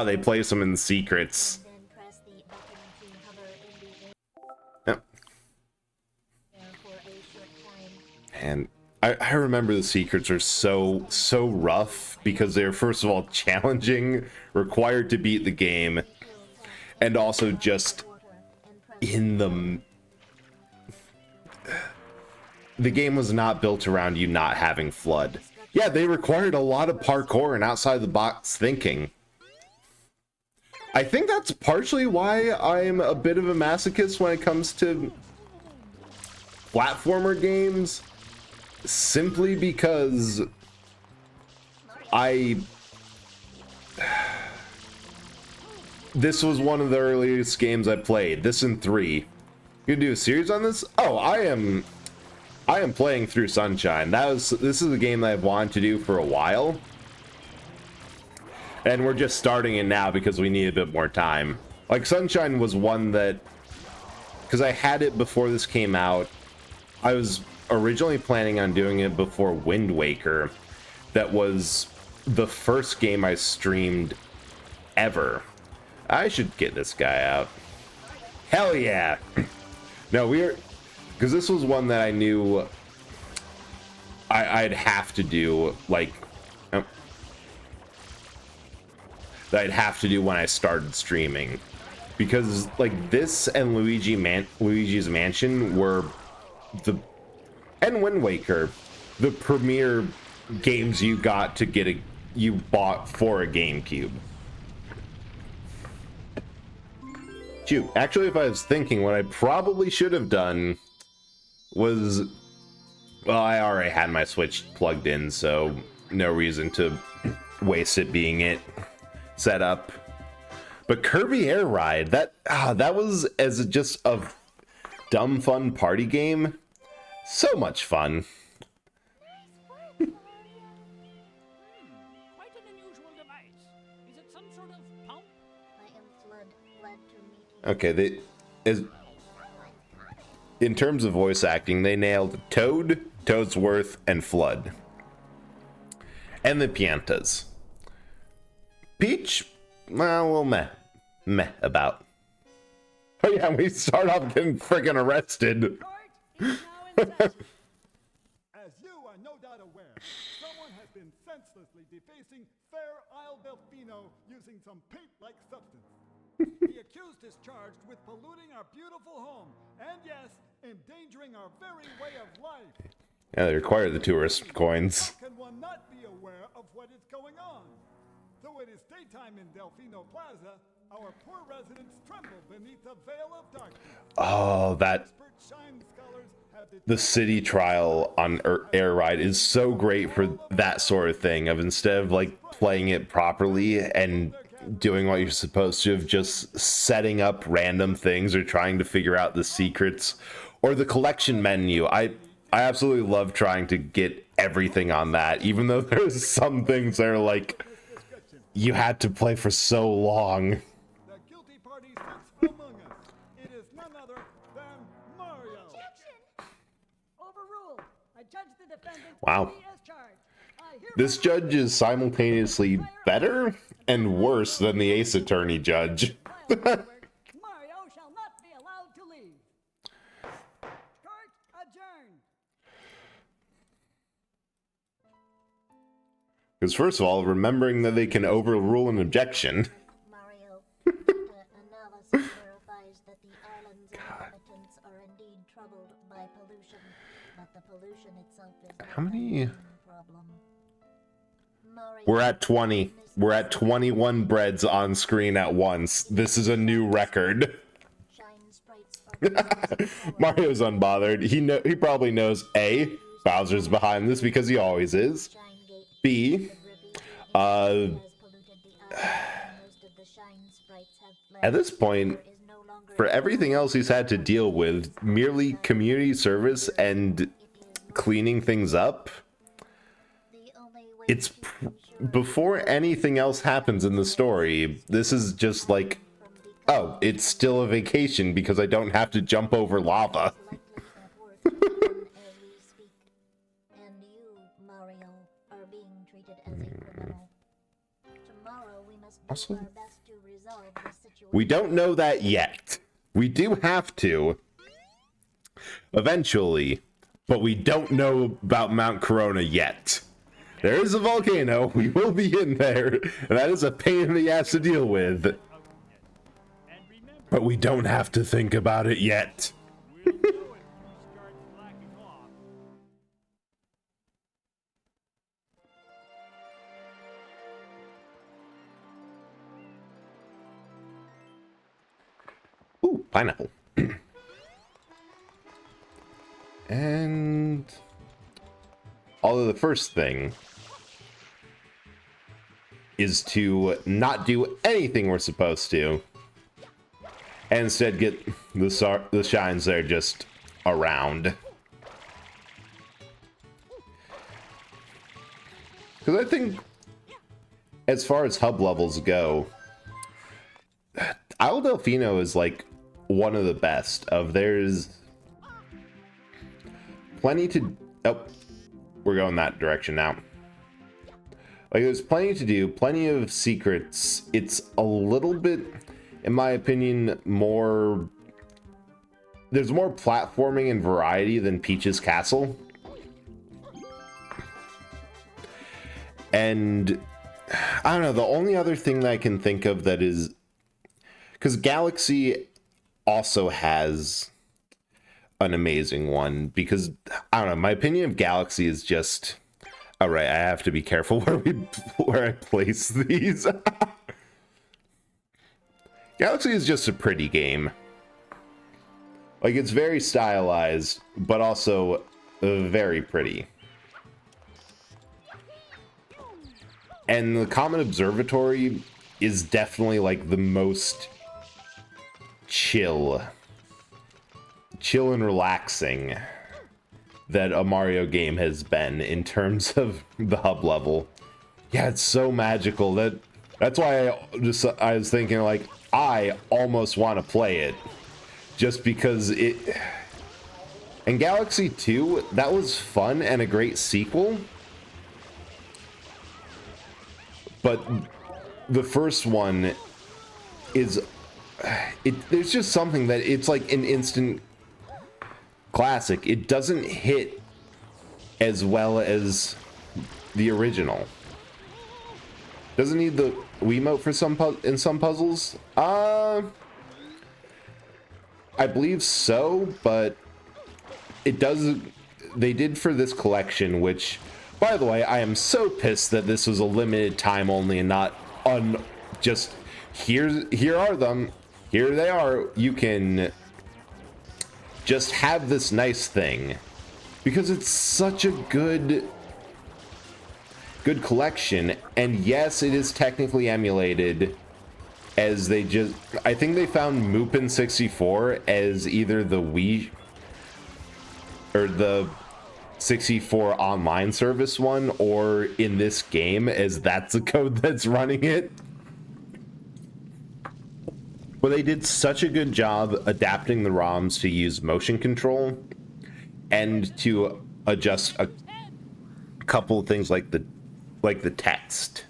they place them in the secrets. then press the button to hover in the Yep. air for a short time. And I remember the secrets are so rough because they're first of all challenging, required to beat the game, and also just in the game was not built around you not having flood. Yeah, they required a lot of parkour and outside the box thinking. I think that's partially why I'm a bit of a masochist when it comes to platformer games, simply because this was one of the earliest games I played. This and 3. You gonna do a series on this? Oh, I am playing through Sunshine. This is a game that I've wanted to do for a while. And we're just starting it now because we need a bit more time. Like, Sunshine was one that, because I had it before this came out, I was originally planning on doing it before Wind Waker. That was the first game I streamed ever. I should get this guy out. Hell yeah! No, because this was one that I knew I'd have to do, like, that I'd have to do when I started streaming, because like this and Luigi's Mansion were and Wind Waker, the premier games you bought for a GameCube. Shoot, actually, if I was thinking, what I probably should have done was, well, I already had my Switch plugged in, so no reason to waste it being set up. But Kirby Air Ride, that was just a dumb fun party game. So much fun. Quite an unusual device. Is it some sort of pump? I am Flood, glad to meet you. Okay, in terms of voice acting, they nailed Toad, Toadsworth, and Flood. And the Piantas. Peach, well, meh about. Oh yeah, we start off getting friggin' arrested. Court is now in session. As you are no doubt aware, someone has been senselessly defacing Fair Isle Delfino using some paint-like substance. The accused is charged with polluting our beautiful home, and yes, endangering our very way of life. Yeah, they require the tourist coins. How can one not be aware of what is going on? Though it is daytime in Delfino Plaza, our poor residents tremble beneath the veil of darkness. Oh, Expert shine scholars have the city trial on Air Ride is so great for that sort of thing, of instead of like playing it properly and doing what you're supposed to, of just setting up random things or trying to figure out the secrets or the collection menu. I absolutely love trying to get everything on that, even though there's some things that are like you had to play for so long. the guilty party sits among us. It is none other than Mario. Overruled. I judge the defendant Wow. guilty as charged. I hereby This judge is simultaneously better and worse than the Ace Attorney judge. Mario shall not be allowed to leave. Court adjourned. Because first of all, remembering that they can overrule an objection. Mario, the analysis verifies that the pollution itself is How many? a problem. Mario We're at 20. We're at 21 breads on screen at once. This is a new record. Shine sprites are produced in Mario's unbothered. He probably knows A, Bowser's behind this because he always is. Shine Gate. B, The Ruby uh, has polluted the island, and most of the Shine sprites have fled. at this point, There is no longer for everything else he's had to deal with, merely community service and cleaning things up, the only way it's to ensure before anything else happens in the story, this is just like, from oh, it's still a vacation because I don't have to jump over lava. likely at work even as we speak. And you, Mario, are being treated as a criminal. Tomorrow we must do Also- our best to resolve this situation. We don't know that yet. We do have to. Eventually. But we don't know about Mount Corona yet. There is a volcano. We will be in there. And that is a pain in the ass to deal with. But we don't have to think about it yet. Ooh, pineapple. And although the first thing is to not do anything we're supposed to, and instead get the shines there just around. Because I think, as far as hub levels go, Isle Delfino is like one of the best of there's plenty to, oh, we're going that direction now. Like there's plenty to do, plenty of secrets. It's a little bit, in my opinion, more, there's more platforming and variety than Peach's Castle. And I don't know, the only other thing that I can think of that is, because Galaxy also has an amazing one, because I don't know, my opinion of Galaxy is just, all right, I have to be careful where I place these. Galaxy is just a pretty game. Like it's very stylized, but also very pretty. And the Comet Observatory is definitely like the most chill and relaxing that a Mario game has been in terms of the hub level. Yeah, it's so magical that's why I was thinking like I almost want to play it just because it. And Galaxy 2, that was fun and a great sequel. But the first one is there's just something that it's like an instant classic. It doesn't hit as well as the original. Doesn't need the Wiimote for some puzzles. I believe so, but it does. They did for this collection, which, by the way, I am so pissed that this was a limited time only and not just here are them. Here they are. You can just have this nice thing because it's such a good collection. And yes, it is technically emulated, as they just, I think they found Mupen 64 as either the Wii or the 64 online service one, or in this game as that's the code that's running it. But they did such a good job adapting the ROMs to use motion control and to adjust a couple of things like the text.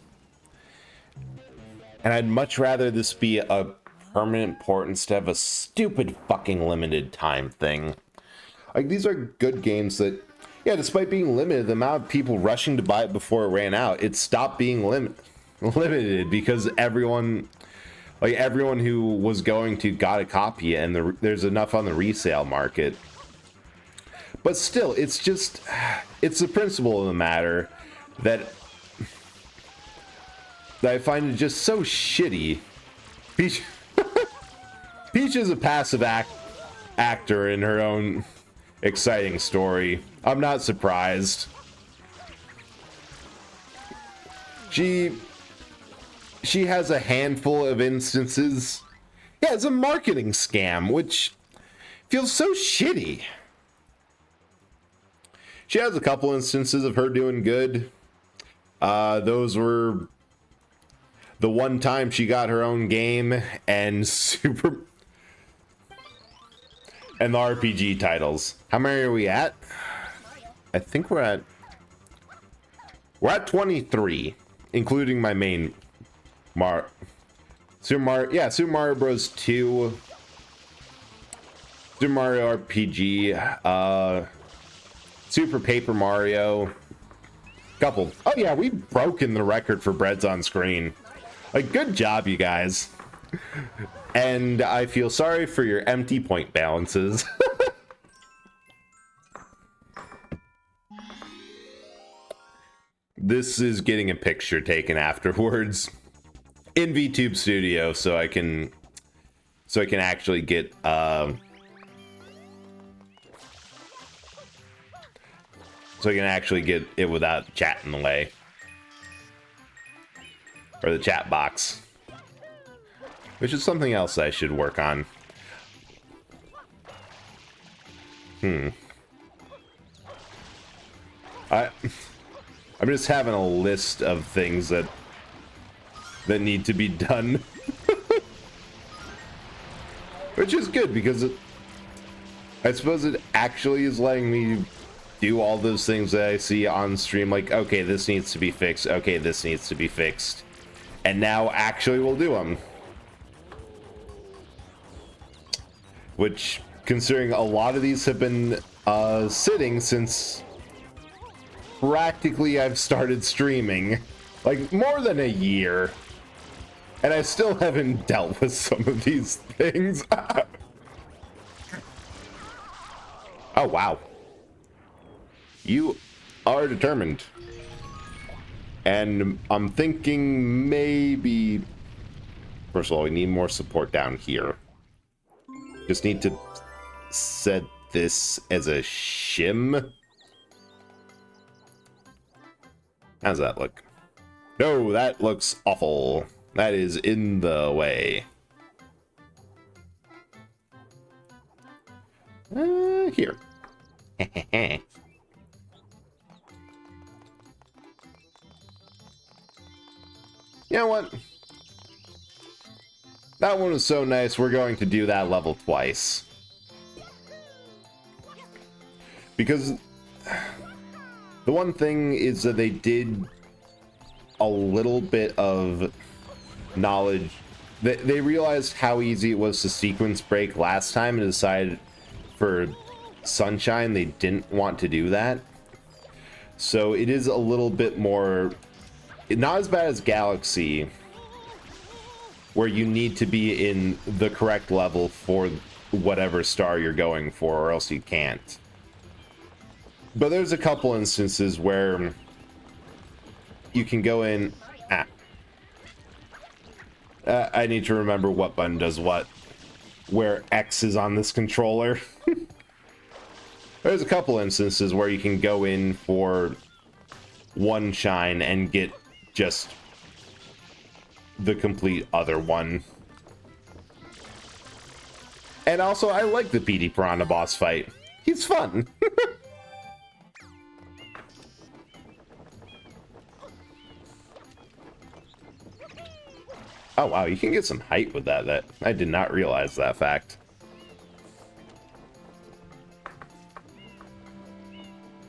And I'd much rather this be a permanent port instead of a stupid fucking limited time thing. Like, these are good games that, yeah, despite being limited, the amount of people rushing to buy it before it ran out, it stopped being limited because everyone who was going to got a copy, and there's enough on the resale market. But still, it's just, it's the principle of the matter that I find it just so shitty. Peach, Peach is a passive actor in her own exciting story. I'm not surprised. She has a handful of instances. Yeah, it's a marketing scam, which feels so shitty. She has a couple instances of her doing good. Those were the one time she got her own game and the RPG titles. How many are we at? I think we're at 23, including my main Super Mario Bros. 2, Super Mario RPG, Super Paper Mario, couple. Oh yeah, we've broken the record for breads on screen. Like, good job, you guys. And I feel sorry for your empty point balances. This is getting a picture taken afterwards in VTube Studio, so I can actually get it without chat in the way. Or the chat box. Which is something else I should work on. I'm just having a list of things that need to be done. Which is good, because I suppose it actually is letting me do all those things that I see on stream, like, okay, this needs to be fixed, okay, this needs to be fixed, and now actually we'll do them. Which, considering a lot of these have been sitting since practically I've started streaming, like more than a year, and I still haven't dealt with some of these things. Oh wow. You are determined. And I'm thinking maybe... First of all, we need more support down here. Just need to set this as a shim. How's that look? No, that looks awful. That is in the way. Here. You know what? That one was so nice, we're going to do that level twice. Because the one thing is that they did a little bit of knowledge. They realized how easy it was to sequence break last time and decided for Sunshine they didn't want to do that. So it is a little bit more... Not as bad as Galaxy, where you need to be in the correct level for whatever star you're going for, or else you can't. But there's a couple instances where you can go in... I need to remember what button does what, where X is on this controller. There's a couple instances where you can go in for one shine and get just the complete other one. And also, I like the PD Piranha boss fight. He's fun. Oh wow, you can get some height with that. I did not realize that fact.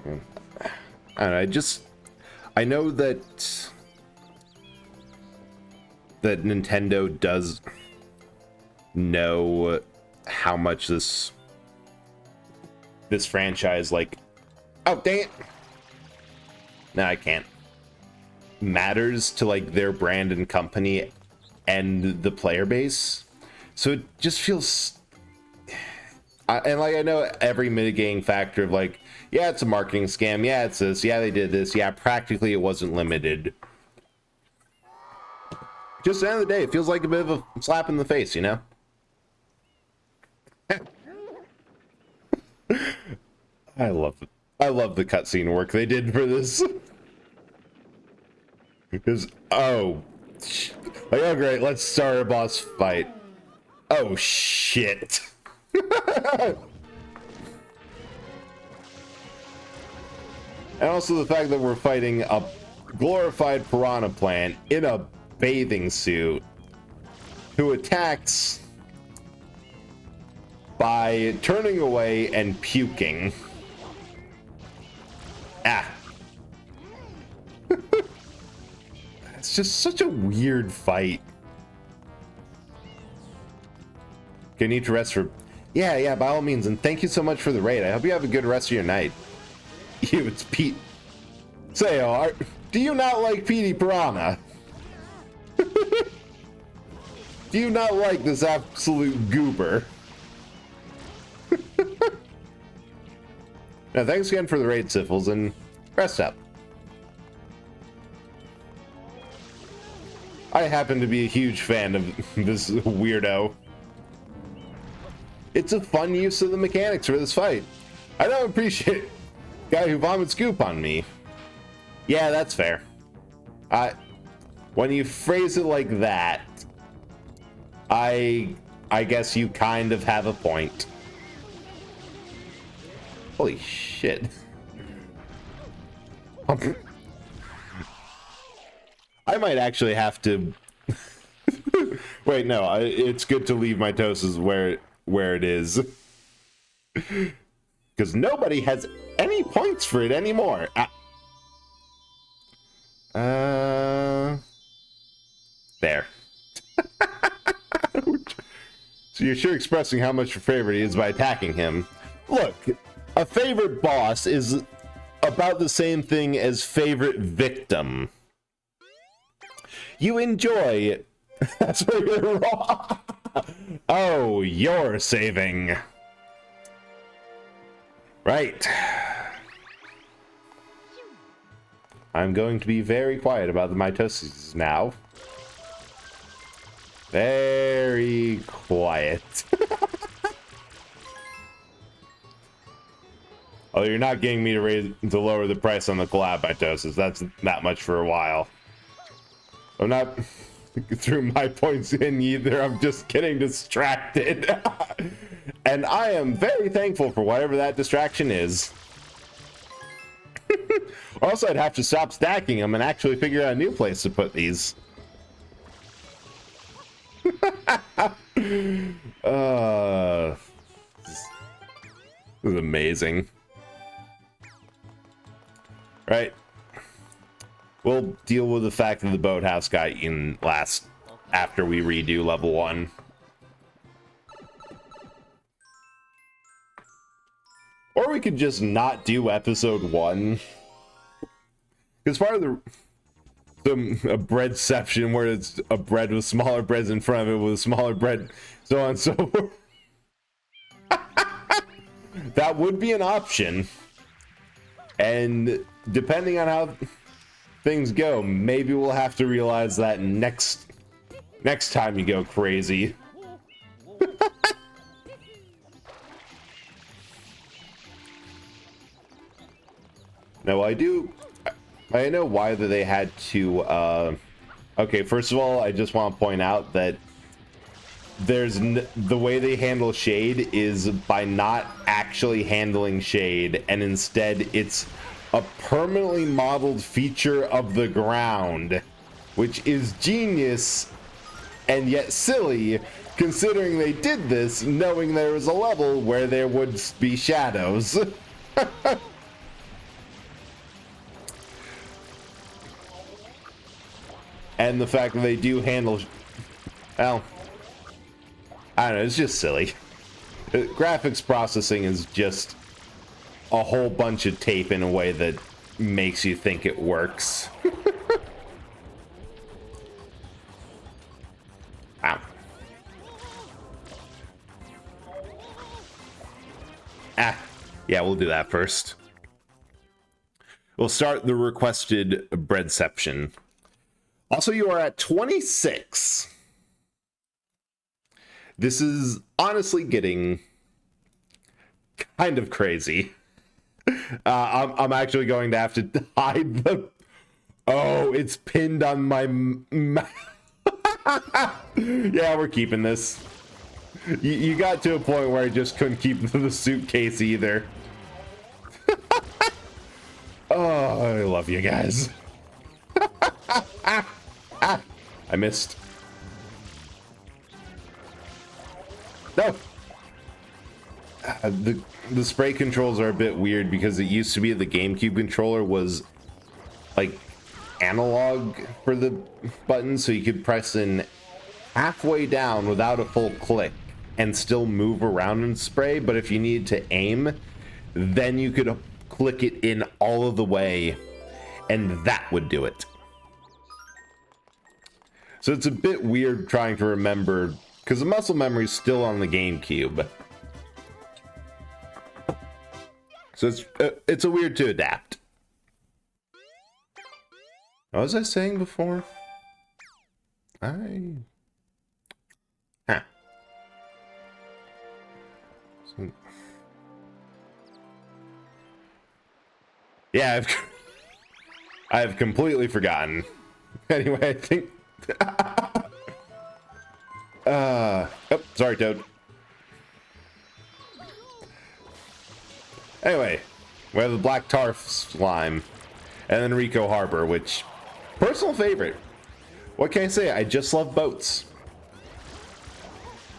I don't know, I know that Nintendo does know how much this franchise, like, oh dang it, no, I can't, matters to like their brand and company and the player base. So it just feels, and like I know every mitigating factor of like, Yeah, it's a marketing scam. Yeah, it's this. Yeah, they did this. Yeah, practically it wasn't limited. Just at the end of the day, it feels like a bit of a slap in the face, you know? I love the cutscene work they did for this. Because, oh, like, oh great, let's start a boss fight. Oh shit. And also the fact that we're fighting a glorified piranha plant in a bathing suit who attacks by turning away and puking. Ah. It's just such a weird fight. Gonna need to rest for... Yeah, by all means, and thank you so much for the raid. I hope you have a good rest of your night. You, it's Pete. Sayo, do you not like Petey Piranha? Do you not like this absolute goober? Now, thanks again for the raid, Syphils, and rest up. I happen to be a huge fan of this weirdo. It's a fun use of the mechanics for this fight. I don't appreciate guy who vomits goop on me. Yeah, that's fair. When you phrase it like that, I guess you kind of have a point. Holy shit. I might actually have to... Wait, no, it's good to leave mitosis where it is. Because nobody has any points for it anymore. There. So you're sure expressing how much your favorite he is by attacking him. Look, a favorite boss is about the same thing as favorite victim. You enjoy... That's where you're wrong. Oh, you're saving. Right. I'm going to be very quiet about the mitosis now. Very quiet. Oh, you're not getting me to lower the price on the collab mitosis. That's not much for a while. I'm not through my points in either. I'm just getting distracted. And I am very thankful for whatever that distraction is. Also, I'd have to stop stacking them and actually figure out a new place to put these. This is amazing. Right. We'll deal with the fact that the boathouse got eaten after we redo level 1. Or we could just not do episode 1. Because part of a breadception where it's a bread with smaller breads in front of it with a smaller bread, so on and so forth. That would be an option. And depending on how things go, maybe we'll have to realize that next time you go crazy. No, I know why that they had to, okay, first of all, I just want to point out that the way they handle shade is by not actually handling shade, and instead it's a permanently modeled feature of the ground, which is genius and yet silly, considering they did this knowing there was a level where there would be shadows. And the fact that they do handle... Well, I don't know, it's just silly. Graphics processing is just a whole bunch of tape in a way that makes you think it works. Ow. Ah, yeah, we'll do that first. we'll start the requested breadception. Also, you are at 26. This is honestly getting kind of crazy. I'm actually going to have to hide the... Oh, it's pinned on my... Yeah, we're keeping this. You got to a point where I just couldn't keep the suitcase either. Oh, I love you guys. I missed. No. The spray controls are a bit weird because it used to be the GameCube controller was like analog for the button, so you could press in halfway down without a full click and still move around and spray, but if you needed to aim, then you could click it in all of the way and that would do it. So it's a bit weird trying to remember because the muscle memory is still on the GameCube. So it's a weird to adapt. What was I saying before? Yeah, I've completely forgotten. Anyway, I think... oh, sorry, Toad. Anyway, we have the Black Tar Slime, and then Rico Harbor, which, personal favorite. What can I say? I just love boats.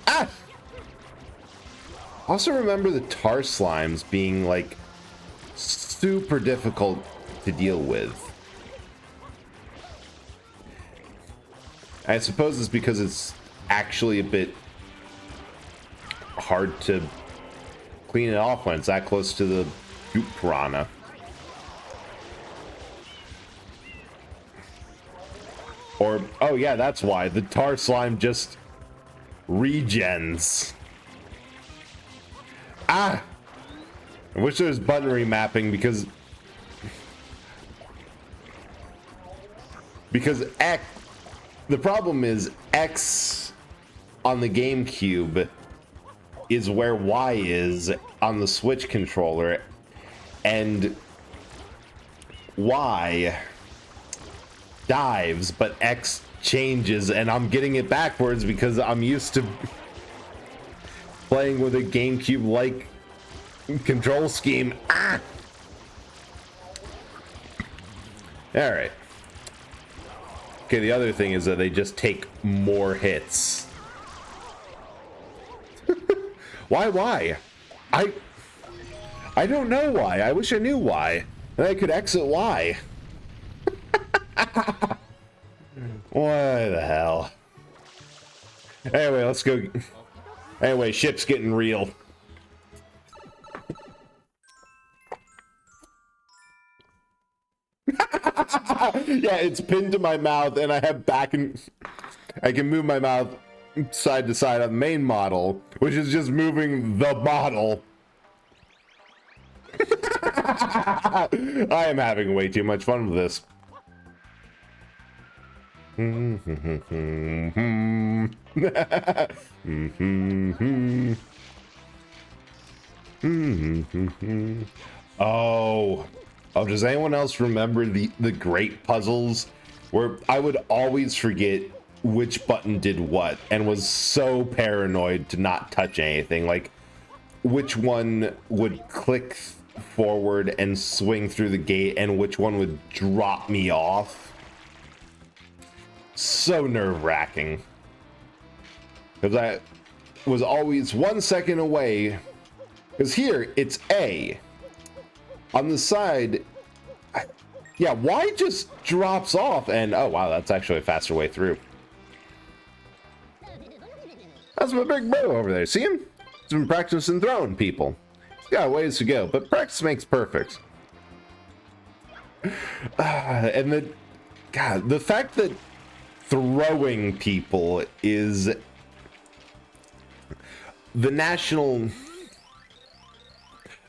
Ah! Also remember the tar slimes being, like, super difficult to deal with. I suppose it's because it's actually a bit hard to clean it off when it's that close to the goop piranha. Or, oh yeah, that's why. The tar slime just regens. Ah! I wish there was button remapping because X, the problem is X on the GameCube is where Y is on the Switch controller, and Y dives, but X changes, and I'm getting it backwards because I'm used to playing with a GameCube-like control scheme. Ah! Alright. Okay, the other thing is that they just take more hits. Why? I don't know why. I wish I knew why. And I could exit Y. What the hell? Anyway, let's go. Anyway, ship's getting real. Yeah, it's pinned to my mouth, and I have back and I can move my mouth side to side on the main model, which is just moving the model. I am having way too much fun with this. Oh, does anyone else remember the great puzzles where I would always forget which button did what and was so paranoid to not touch anything, like which one would click forward and swing through the gate and which one would drop me off? So nerve-wracking, because I was always 1 second away, because here it's A on the side. Yeah, Y just drops off, and oh wow, that's actually a faster way through. That's my big bro over there. See him? He's been practicing throwing people. He's got a ways to go, but practice makes perfect. And the fact that throwing people is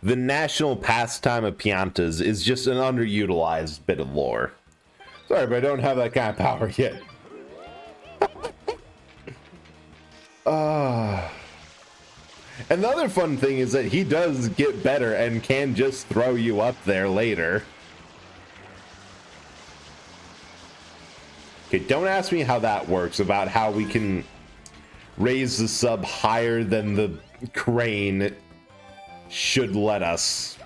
the national pastime of Piantas is just an underutilized bit of lore. Sorry, but I don't have that kind of power yet. And the other fun thing is that he does get better and can just throw you up there later. Okay, don't ask me how that works, about how we can raise the sub higher than the crane should let us.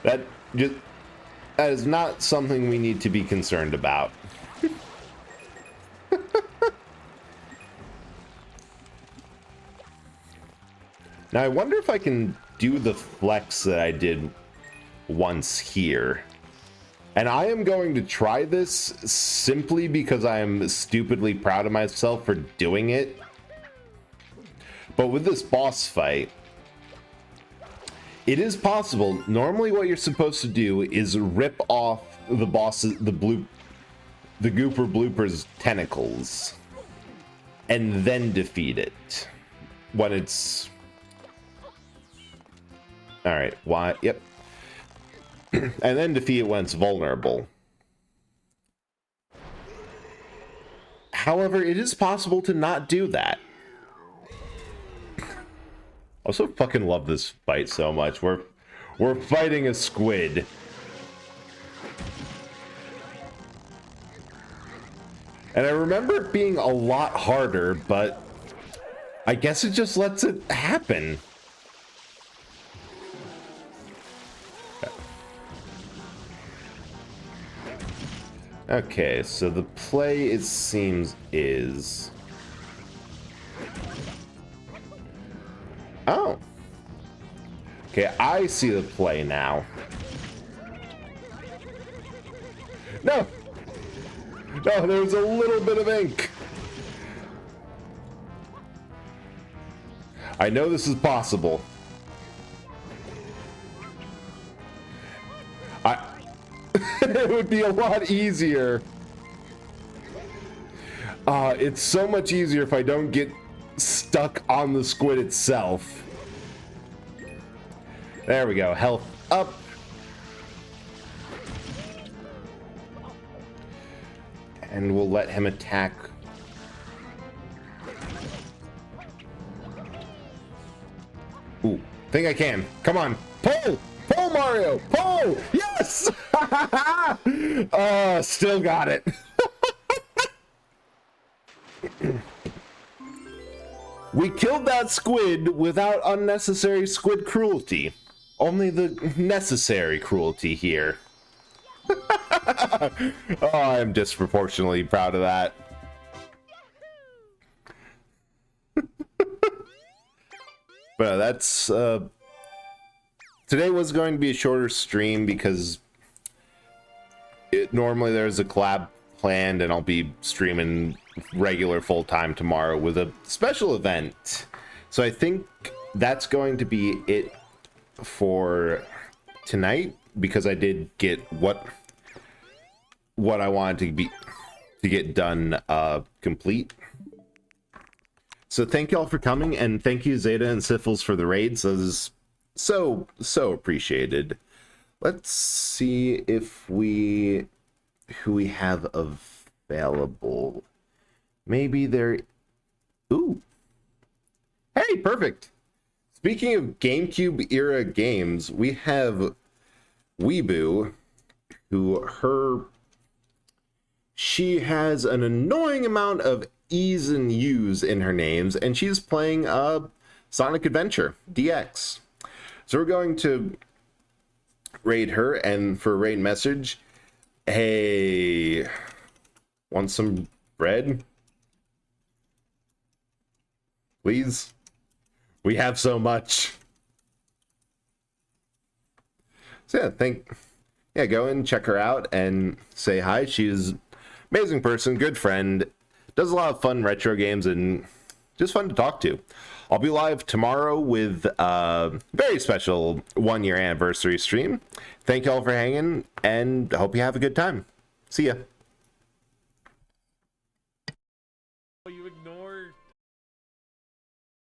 That is not something we need to be concerned about. Now I wonder if I can do the flex that I did once here. And I am going to try this simply because I am stupidly proud of myself for doing it. But with this boss fight, it is possible. Normally what you're supposed to do is rip off the boss's, the Gooper Blooper's tentacles and then defeat it when it's... Alright, why? Yep. And then defeat it when it's vulnerable. However, it is possible to not do that. I also fucking love this fight so much. We're fighting a squid. And I remember it being a lot harder, but I guess it just lets it happen. Okay, so the play, it seems, is... Oh. Okay, I see the play now. No! No, there's a little bit of ink. I know this is possible. It would be a lot easier. It's so much easier if I don't get stuck on the squid itself. There we go. Health up. And we'll let him attack. Ooh, think I can. Come on. Pull! Pull, Mario! Pull! Yes! Still got it. We killed that squid without unnecessary squid cruelty. Only the necessary cruelty here. Oh, I'm disproportionately proud of that. But that's, today was going to be a shorter stream because normally there's a collab planned and I'll be streaming regular full-time tomorrow with a special event. So I think that's going to be it for tonight because I did get what I wanted to get done complete. So thank y'all for coming, and thank you Zeta and Syphils for the raids. That is so appreciated. Let's see if who we have available. Maybe there. Ooh. Hey, perfect. Speaking of GameCube era games, we have Weeboo, she has an annoying amount of E's and U's in her names, and she's playing Sonic Adventure DX. So we're going to raid her, and for a raid message, hey, want some bread? Please? We have so much. So yeah, go and check her out and say hi. She's an amazing person, good friend, does a lot of fun retro games, and just fun to talk to. I'll be live tomorrow with a very special 1-year anniversary stream. Thank y'all for hanging, and hope you have a good time. See ya.